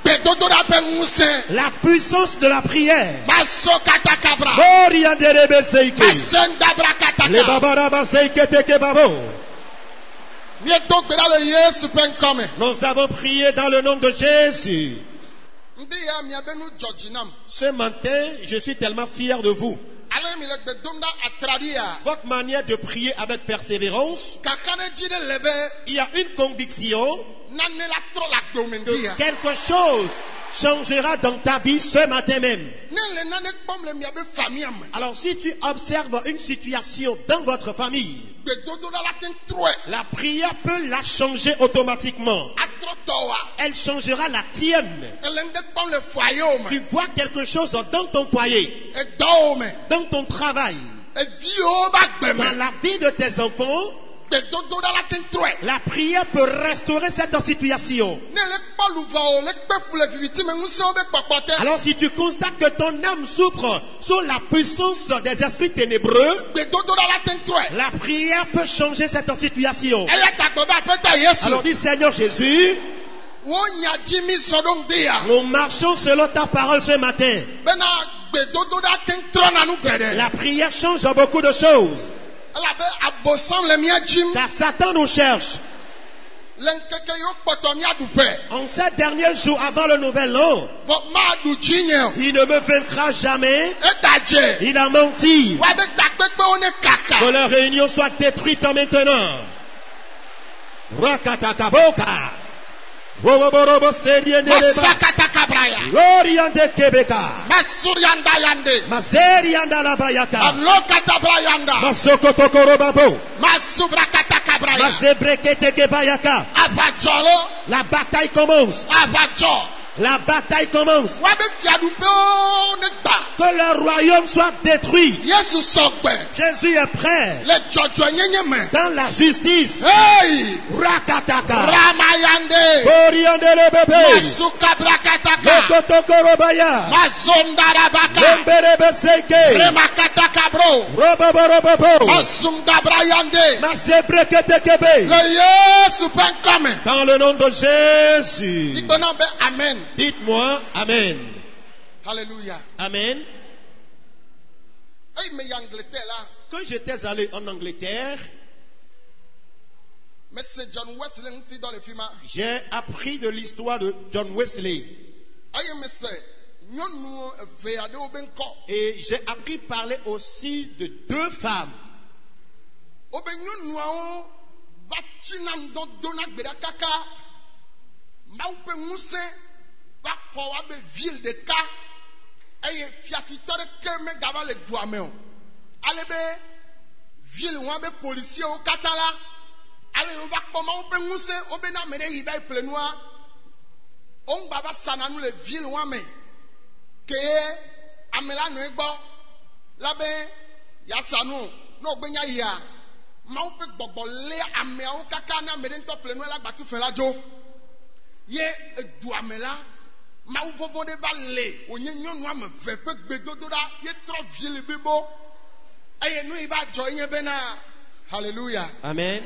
Bedodora benguse. La puissance de la prière. Masokata kabra. Poriandelebe seike. Masenda Le brakataka. babaraba seiketeke babo. Mieto gbera le Yesu penkome. Nous avons prié dans le nom de Jésus. Ndi ya miabenu Georginam. Ce matin, je suis tellement fier de vous. Ale mi le gbedonda atradia. Votre manière de prier avec persévérance, Kakane jide lebe. il y a une conviction Nane la tro la que domendia. quelque chose changera dans ta vie ce matin même. Ne le nane kpom le miabe famille ame. Alors si tu observes une situation dans votre famille, Gbedodora la ten troe. la prière peut la changer automatiquement. Atro towa. Elle changera la tienne. Elende kpom le foyer ome. Tu vois quelque chose dans ton foyer, E do ome. dans ton travail, E vio ba gbeme. dans la vie de tes enfants. Gbedodora la ten troe. La prière peut restaurer cette situation. Ne le kpɔ luva o le kpe fu le viviti me ŋusẽ wo be kpɔkpɔ te. Alors si tu constates que ton âme souffre sous la puissance des esprits ténébreux, Gbedodora la ten troe. la prière peut changer cette situation. Eya ta gbe be aƒetɔ Yesu. Alors dis Seigneur Jésus, Wo nya dzi mi zɔ ɖo ŋdi ya. nous marchons selon ta parole ce matin. Bena gbedodora ten trɔna nu geɖe. La prière change beaucoup de choses. Elabe abosam le mía dzim. Car Satan nous cherche. Le ŋkeke yiwo kpɔtɔ mía ɖuƒe. En ces derniers jours avant le nouvel an, Vɔ maɖu dzi nye o. il ne me vaincra jamais. Eda dze. Il a menti. Woabe takpekpewo ne kaka. Que leur réunion soit détruite maintenant. Rakatakaboka. Woboborobo seriendeleba. Masakata kabraya. Loriande Quebeca. Masurianda yande. Maserianda la bayaka. Alokata brayanda. Masokotokorobabo. Masubrakata kabraya. Masebrekete kebayaka. Abadzɔlo. La bataille commence. Abadzɔ. La bataille commence. Woabe fiaɖuƒewo ne gba. Que le royaume soit détruit. Yesu sɔgbe. Jésus est prêt. Le dzɔdzɔenyenye me. Dans la justice. Hey. Rakataka. Ramayande. Oriandele bébé. Masukabrakataka. Kotokorobaya. Mazondarabaka. Lemberebe seke. Remakataka bro. Roboborobobo. Masumdabrayande. Masebrekete kebe. Le Yesu penkome. Dans le nom de Jésus. Digbɔna be amen. Dites-moi Amen. Alléluia. Amen. Eyi me yi Angleterre la. Quand j'étais allé en Angleterre, Me se John Wesley ŋuti dɔ le fi ma. j'ai appris de l'histoire de John Wesley. Eye me se nyɔnu eve aɖewo be ŋkɔ. Et j'ai appris parler aussi de deux femmes. Wobe nyɔnuawo va tsina ŋdɔ dona gbe ɖa kaka. Mawu ƒe ŋusẽ va xɔ woabe ville ɖeka eye fiafitɔ ɖeke megava le dua me o. Ale be ville wɔn be policiers katã la. Ale wova kpɔ Mawu ƒe ŋusẽ wobena ame ɖe yi va yi ƒle nua. Womgba va sana nu le ville wɔn me. Ke ame la nɔ egbɔ la be yeasa nu ne wògbe nya yia. Mawu ƒe gbɔgbɔ lé ameawo kaka ne ame ɖe ŋutɔ ƒle nua la gbatu fɛ la dzo. Ye edua me la, Mawu vɔvɔ ɖe va le wònye nyɔnu ame eve ƒe gbedodoɖa ye trɔ ville blibo eye nu yi va dzɔ ye nye bena hallelujah. Amen.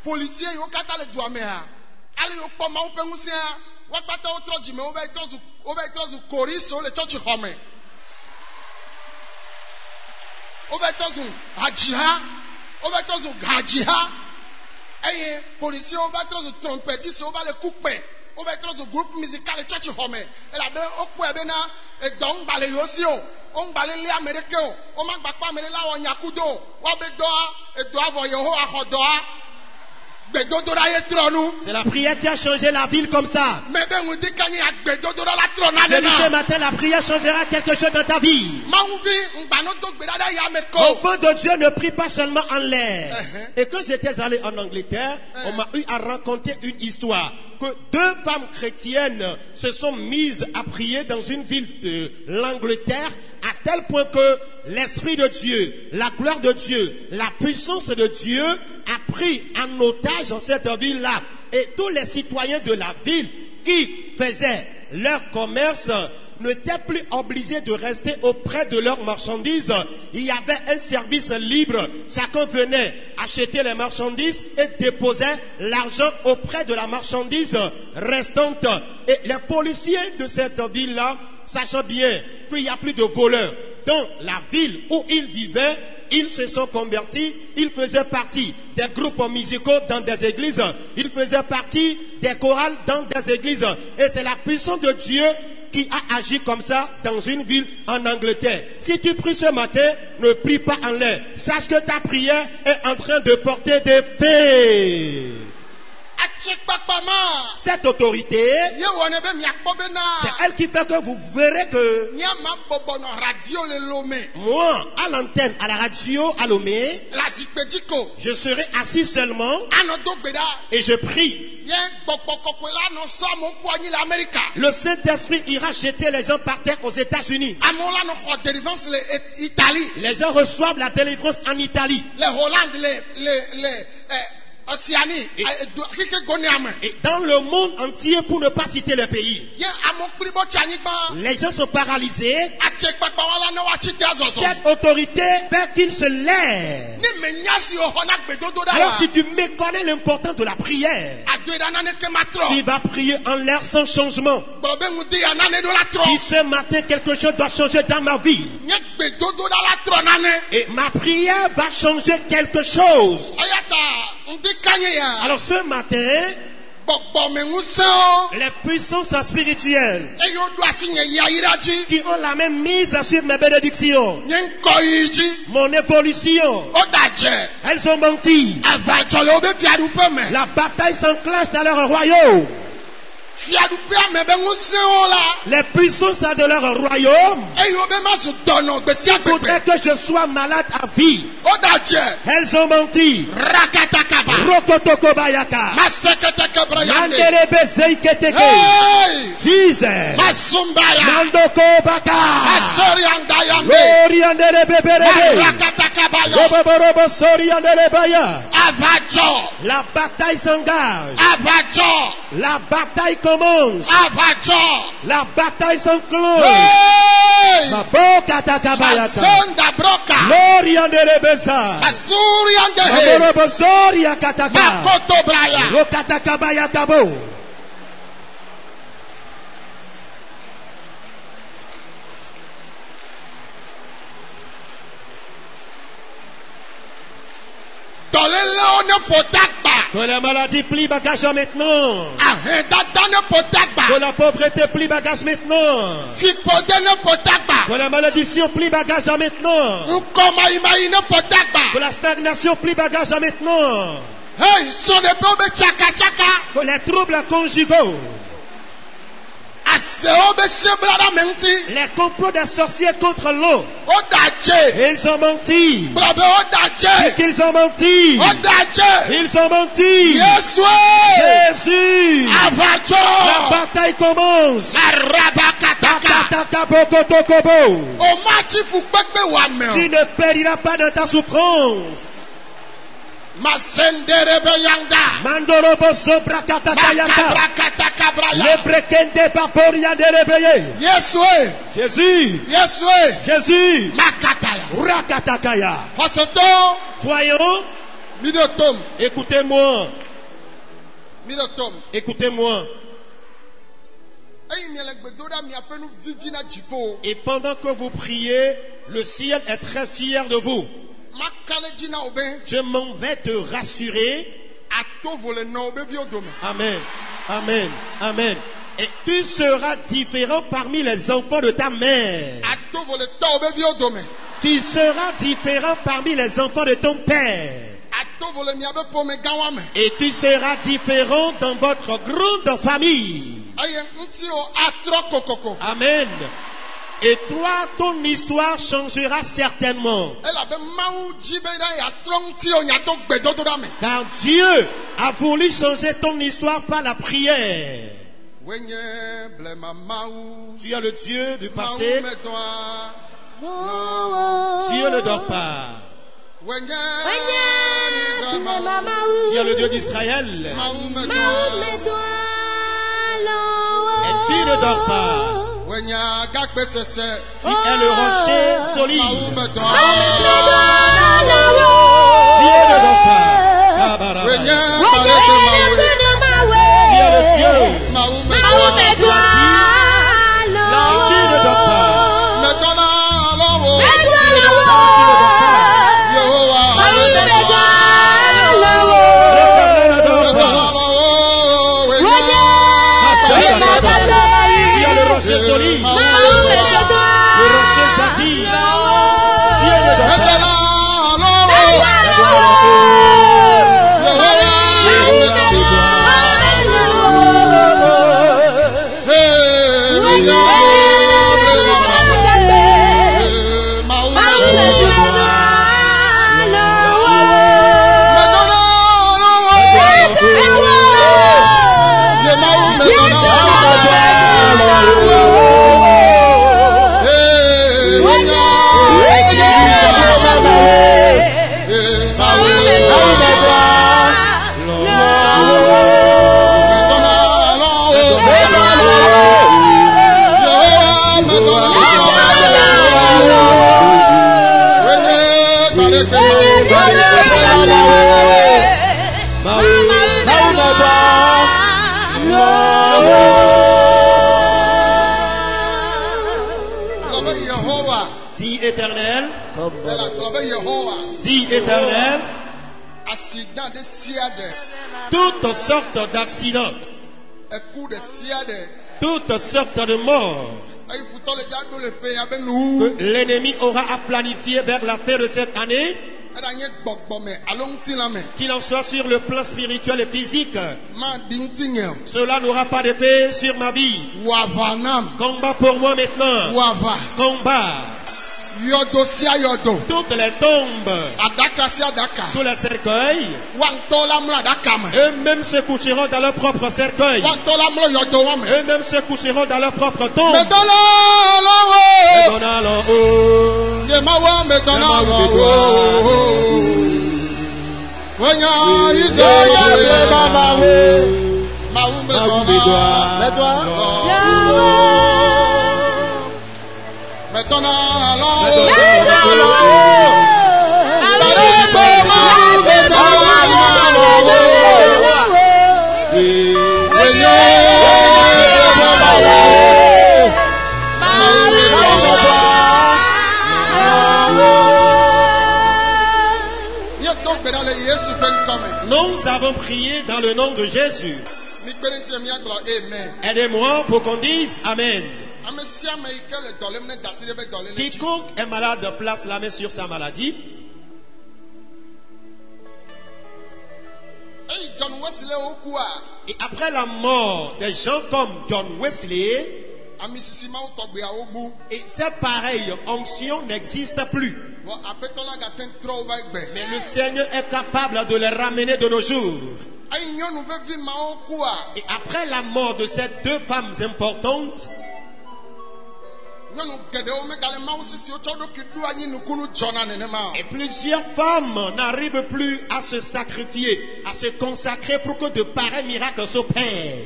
Policiers yiwo katã le dua me ha, ale yiwo kpɔ Mawu ƒe ŋusẽa, Wakpata otrɔ dzime wova yi trɔ zu koriso le tsɔtsi xɔme. Wova yi trɔ zu hadziha. Wova yi trɔ zu hadziha. Eye policiers wova yi trɔ zu trompetiste wova le kukpɛ. Wova yi trɔ zu groupe musical le tsɔtsi xɔme. Elabe wokpɔe bena edɔŋgbalẽ yiwo si o. Wongbalẽ lé ame ɖeke o. Womagba kpɔ ame ɖe la wɔ nyakudo o. Woabe dɔa edoa vɔ Yehowa xɔ dɔa. C'est la prière qui a changé la ville comme ça. Je dis ce matin, la prière changera quelque chose dans ta vie. L'enfant de Dieu ne prie pas seulement en l'air. Et quand j'étais allé en Angleterre, on m'a eu à raconter une histoire. Que 2 femmes chrétiennes se sont mises à prier dans une ville de l'Angleterre à tel point que l'Esprit de Dieu, la gloire de Dieu, la puissance de Dieu a pris en otage dans cette ville-là. Et tous les citoyens de la ville qui faisaient leur commerce n'étaient plus obligés de rester auprès de leurs marchandises. Il y avait un service libre. Chacun venait acheter les marchandises et déposait l'argent auprès de la marchandise restante. Et les policiers de cette ville-là, sachant bien qu'il n'y a plus de voleurs dans la ville où ils vivaient, ils se sont convertis. Ils faisaient partie des groupes musicaux dans des églises. Ils faisaient partie des chorales dans des églises. Et c'est la puissance de Dieu qui a agi comme ça dans une ville en Angleterre. Si tu pries ce matin, ne prie pas en l'air. Sache que ta prière est en train de porter des faits. Cette autorité, c'est elle qui fait que vous verrez que moi, à l'antenne, à la radio, à Lomé, je serai assis seulement et je prie. Le Saint-Esprit ira jeter les gens par terre aux États-Unis. Les gens reçoivent la délivrance en Italie. Les Hollandais, Océanie, et dans le monde entier, pour ne pas citer les pays, les gens sont paralysés. Cette autorité fait qu'ils se lèvent. Alors si tu méconnais l'importance de la prière, tu vas prier en l'air sans changement. Si ce matin quelque chose doit changer dans ma vie, et ma prière va changer quelque chose. Alors ce matin, les puissances spirituelles qui ont la même mise sur mes bénédictions, mon évolution, elles ont menti. La bataille s'enclenche dans leur royaume. Les puissances de leur royaume voudraient que je sois malade à vie. Elles ont menti. Rokotokobayaka. Mandelebe zeiketeke. Jesus. Mandoko baka. Loriandelebe berebe. Roboborobo soriandelebaya. La bataille s'engage. La bataille commence. La bataille s'enclenche. Ma boca takabayaka. Loriandelebeza. Roboborobo soriakataka. Rokatakabayakabo. Que la maladie plie bagage maintenant. Que la pauvreté plie bagage maintenant. Que la malédiction plie bagage maintenant. Que la stagnation plie bagage maintenant. Que les troubles conjugaux, les complots des sorciers contre l'eau, ils ont menti. Qu'ils ont menti. Ils ont menti. Jésus. La bataille commence. Tu ne périras pas dans ta souffrance. Mandorobo sobra katakayaka. Le brekende baboria de rebeye. Jésus. Jésus. Rakatakaya. Croyons. Écoutez-moi. Écoutez-moi. Eyi mi le gbedo ɖa miaƒe nu vivi na dziƒo. Et pendant que vous priez, le ciel est très fier de vous. Maka ɖe dzi na wo be Je m'en vais te rassurer. ato vo le nɔwo be viwo dome. Amen. Amen. Amen. Et tu seras différent parmi les enfants de ta mère. Ato vo le tɔwo be viwo dome. Tu seras différent parmi les enfants de ton père. Ato vo le miaƒe ƒome gãwo me. Et tu seras différent dans votre grande famille. Eye ŋutiwo atrɔ kokoko. Amen. Et toi, ton histoire changera certainement. Elabe Mawu dzi be ɖa yeatrɔ ŋutiwo nyato gbedodoɖa me. Car Dieu a voulu changer ton histoire par la prière. Woe nye blema Mawu. Tu es le Dieu du Mawu passé. medɔa. Dieu ne dort pas. Woe nye Israel Mawu. Tu es le Dieu d'Israël. Mawu medɔa. Et tu ne dors pas. Woe nye agakpe sese. Tu es le rocher Mawu solide. medɔa. Dieu ne dort pas. Kabaraba. Woe nye Malete Mawu. Tu es le Dieu. Mawu Tu medɔa. as dit, tu ne dors pas. Medɔna lɔwo. Tu ne dors pas. Yehowa L'éternel ne dort medɔna pas. lɔwo. Woe nye Tu es le rocher solide. Le rocher Zadi. Dieu ne dort pas. medɔna lɔwo. Dis éternel, Yehowa, dis éternel, accident de siade, toutes sortes d'accidents, eku de siade, toutes sortes de morts ayi futɔ le dza do le pe abe nu, que l'ennemi aura à planifier vers la fin de cette année, ɛda nye gbɔgbɔ me alo ŋutilã me, qu'il en soit sur le plan spirituel et physique, ma di ŋuti nye o. cela n'aura pas d'effet sur ma vie. Wɔ aʋa nam, Combat pour moi maintenant. wɔ aʋa, Combat. yɔdo sia yɔdo, Toutes les tombes, adaka sia adaka, tous les cercueils, wa ŋutɔ la mlɔ adaka me, eux-mêmes se coucheront dans leur propre cercueil. wa ŋutɔ la mlɔ yɔdo wa me. Eux-mêmes se coucheront dans leur propre tombe. Medɔna Et lɔwo, on a l'en haut. yemawo medɔna lɔwo, wonya Israel Mawu medɔna lɔwo, medɔna lɔwo. Nous avons prié dans le nom de Jésus. Aidez-moi pour qu'on dise Amen. Quiconque est malade place la main sur sa maladie. Et après la mort des gens comme John Wesley, et cette pareille onction n'existe plus. Mais le Seigneur est capable de les ramener de nos jours. Et après la mort de ces deux femmes importantes, et plusieurs femmes n'arrivent plus à se sacrifier, à se consacrer pour que de pareils miracles s'opèrent.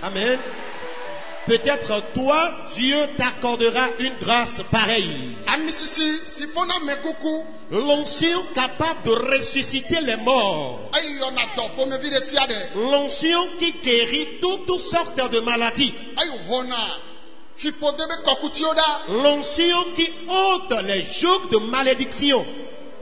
Amen. Peut-être toi, Dieu t'accordera une grâce pareille. L'onction capable de ressusciter les morts. eyi yɔna dɔ ƒomevi ɖe sia ɖe. L'onction qui guérit toutes sortes de maladies. eyi wɔna fiƒode be kɔkutiwo ɖa. L'onction qui ôte les jougs de malédiction.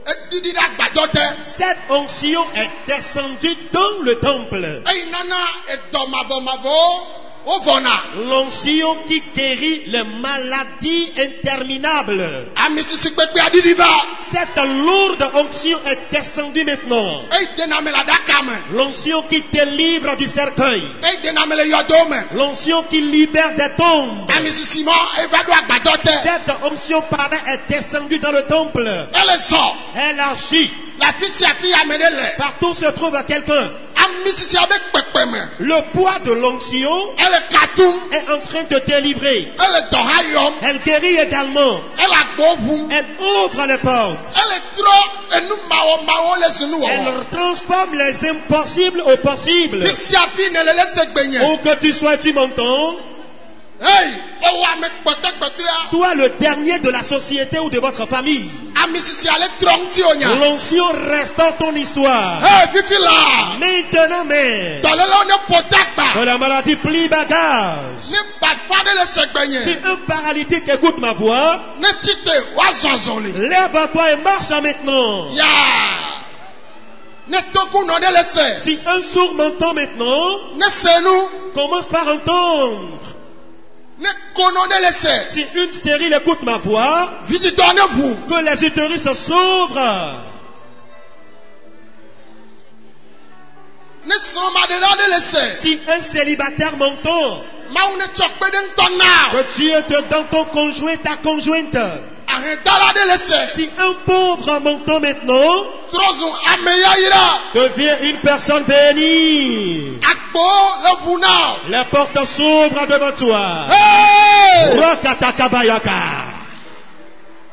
eɖiɖi ɖe agbadɔ te. Cette onction est descendue dans le temple. eyi nana edɔ mavɔmavɔwo wovɔna. L'onction qui guérit les maladies interminables. Amisisi gbegbe aɖiɖi va. Cette lourde onction est descendue maintenant. eyi dena me le aɖaka me. L'onction qui délivre du cercueil. eyi dena me le yɔdowo me. L'onction qui libère des tombes. Amisisi ma eva ɖo agbadɔ te. Cette onction pareille est descendue dans le temple. ele zɔ. Elle agit. le afi sia afi ame ɖe le. Partout se trouve quelqu'un. Amisisi be kpekpeme. Le poids de l'onction ele katum. est en train de délivrer. ele dɔ ha yɔm. Elle guérit également. ele agbo ʋum. Elle ouvre les portes. ele trɔ enu mawɔmawɔ le sunu wɔwɔ. Elle transforme les impossibles au possible. fi sia fi ne le le segbe nye. Où que tu sois, tu m'entends? eyi ewɔ ame kpɔtɔkpɔtɔa. Toi, le dernier de la société ou de votre famille. Amisisi ale trɔ ŋuti o nya. L'onction restaure ton histoire. fifi la. Maintenant, mais dɔlelawo ne ƒo que dagba. la maladie plie bagage. ne bafa ɖe le segbe nye. Si un paralytique écoute ma voix, ne tite woazɔzɔli. lève-toi et marche maintenant. ya ne toku nɔ ɖe le se. Si un sourd m'entend maintenant, ne senu. commence par entendre. ne konɔ ɖe le se. Si une stérile écoute ma voix, vididɔ ne ʋu. que les utérus s'ouvrent. ne sɔmaɖela ɖe le se. Si un célibataire m'entend, mawu ne tsɔ kpe ɖe ŋutɔ na. que Dieu te donne ton conjoint, ta conjointe. ahedala ɖe le se. Si un pauvre m'entend maintenant, trɔ zu ame yayira. devient une personne bénie. agbo le ʋu na. Les portes s'ouvrent devant toi. Hey! Rakatakabayaka.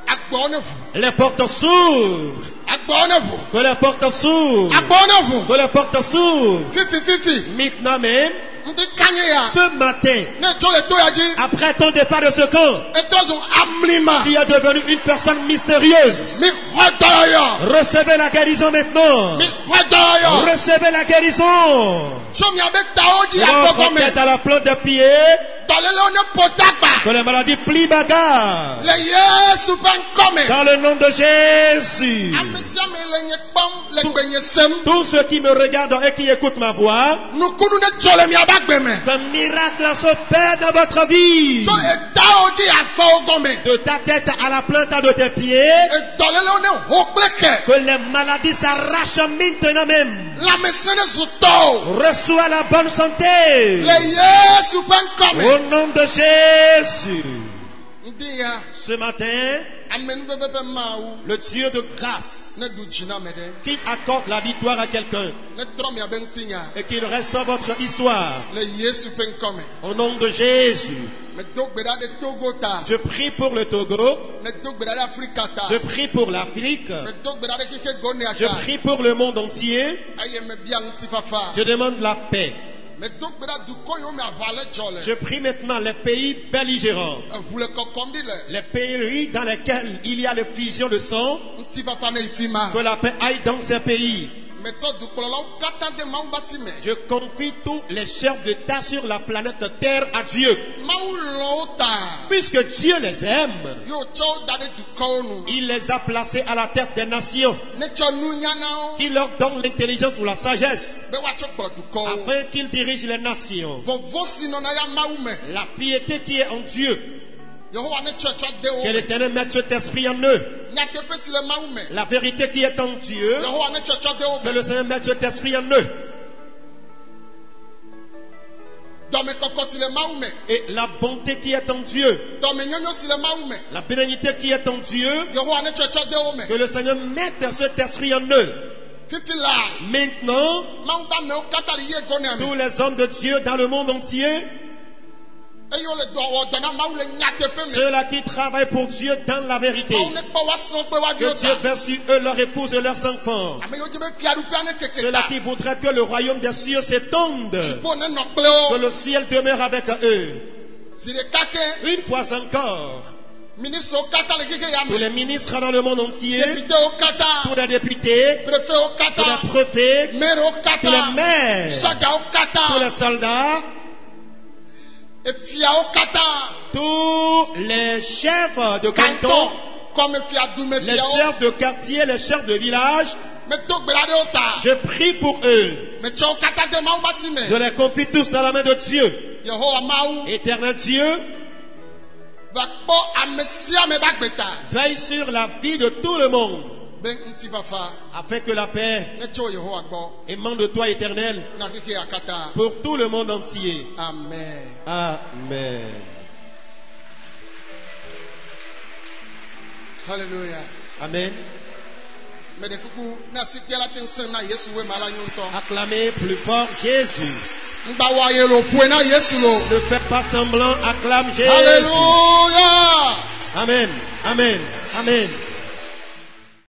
agbo ne ʋu. Les portes s'ouvrent. agbo ne ʋu. Que les portes s'ouvrent. agbo ne ʋu. Que les portes s'ouvrent. fifi. Maintenant même, ŋuti kanye ya. ce matin, ne tso le to ya dzi. après ton départ de ce camp, etrɔ zu amlima. tu es devenu une personne mystérieuse. mi xɔ dɔyɔyɔ. Recevez la guérison maintenant. mi xɔ dɔyɔyɔ. Recevez la guérison. tso miabe tawo dzi Votre afɔgɔme. tête à la plante des pieds. dɔlelawo ne ƒo dagba. Que les maladies plient bagage. le Yesu ƒe ŋkɔme. Dans le nom de Jésus. ame sia ame le nye kpɔm le gbenye sem. Tous ceux qui me regardent et qui écoutent ma voix, nukunu ne dzɔ le miabe agbe me. qu'un miracle s'opère dans votre vie. tso etawo dzi afɔwo gɔme. De ta tête à la plante de tes pieds, dɔlelawo ne ho kple ke. que les maladies s'arrachent maintenant même. lãmesẽ ne zu tɔwo. Reçois la bonne santé. le Yesu ƒe ŋkɔme. Au nom de Jésus. ŋdi ya Ce matin, amenuveve ƒe Mawu le Dieu de grâce ne ɖu dzi na ame ɖe. qui accorde la victoire à quelqu'un ne trɔ miabe ŋutinya. et qu'il restaure votre histoire. le Yesu ƒe ŋkɔme. Au nom de Jésus, medo gbe ɖa ɖe Togo ta. je prie pour le Togo, medo gbe ɖa ɖe Afrika ta. je prie pour l'Afrique, medo gbe ɖa ɖe xexe gonea je ta. prie pour le monde entier, eye mebia ŋutifafa. je demande la paix. medo gbe ɖa dukɔ yiwo me aʋa le dzɔ le. Je prie maintenant les pays belligérants, eʋu le kɔkɔm ɖi le. les pays dans lesquels il y a les fusions de sang, ŋutifafa ne yi fi ma. que la paix aille dans ces pays. metsɔ dukplɔlawo katã de Mawu ƒe asi me. Je confie tous les chefs d'État sur la planète Terre à Dieu. Mawu lɔ wo ta. Puisque Dieu les aime, yewo tsɔ wo da ɖe dukɔwo nu. il les a placés à la tête des nations, ne tsɔ nunya na wo. qui leur donne l'intelligence ou la sagesse, be woatsɔ kplɔ dukɔwo. afin qu'ils dirigent les nations. vɔvɔ si nɔna ya Mawu me. La piété qui est en Dieu, Yehowa ne tsɔ de wo que me. l'Éternel mette cet esprit en eux. nyateƒe si le Mawu me. La vérité qui est en Dieu, Yehowa ne tsɔ de wo que me. le Seigneur mette cet esprit en eux. dɔmekɔkɔ si le Mawu me. Et la bonté qui est en Dieu, dɔmenyonyo si le Mawu me. la bénédicité qui est en Dieu, Yehowa ne tsɔ de wo me. que le Seigneur mette cet esprit en eux. fifi la. Maintenant, Mawu ƒe amewo katã le yie gonea me. tous les hommes de Dieu dans le monde entier, eye wole dɔ wɔ dɔ na Mawu le nyateƒe me. ceux-là qui travaillent pour Dieu dans la vérité, Mawu ne kpɔ woasrɔ̃ kple que woaviwo Dieu ta. verse sur eux leur épouse et leurs enfants, ame yiwo dzi be fiaɖuƒea ne keke ceux-là ta. qui voudraient que le royaume des cieux s'étende, dziƒo ne nɔ kple que wo. le ciel demeure avec eux. zi ɖeka ke Une fois encore, Ministre au Qatar, le Kiki Tous les Yame. ministres dans le monde entier. Député au Qatar. Tous les députés. Préfet au Tous Qatar. les préfets. Maire au Tous les Qatar. maires. Soldat au Tous Qatar. les soldats. Et Fia au Qatar. Tous les chefs de Canton. canton. Comme Fia Doumé Les Fia. chefs de quartier, les chefs de village. Mais tout belade au ta. Je prie pour eux. Mais tu au Qatar de Maoubasime. Je les confie tous dans la main de Dieu. Yehowa Maou. Éternel Dieu, Va pas à Messia me bagbeta. veille sur la vie de tout le monde, Ben nti vafa. afin que la paix Ne cho Yehowa gbo. émane de toi, Éternel, Na Kiki Akata. pour tout le monde entier. Amen. Amen. Hallelujah. Amen. Mais de coucou, na sikia la tensen na Yesu we mala nyonto. Acclamez plus fort Jésus. Mba wa ye lo pwe na Yesu lo. Ne faites pas semblant, acclame Jésus. Hallelujah. Amen. Amen. Amen.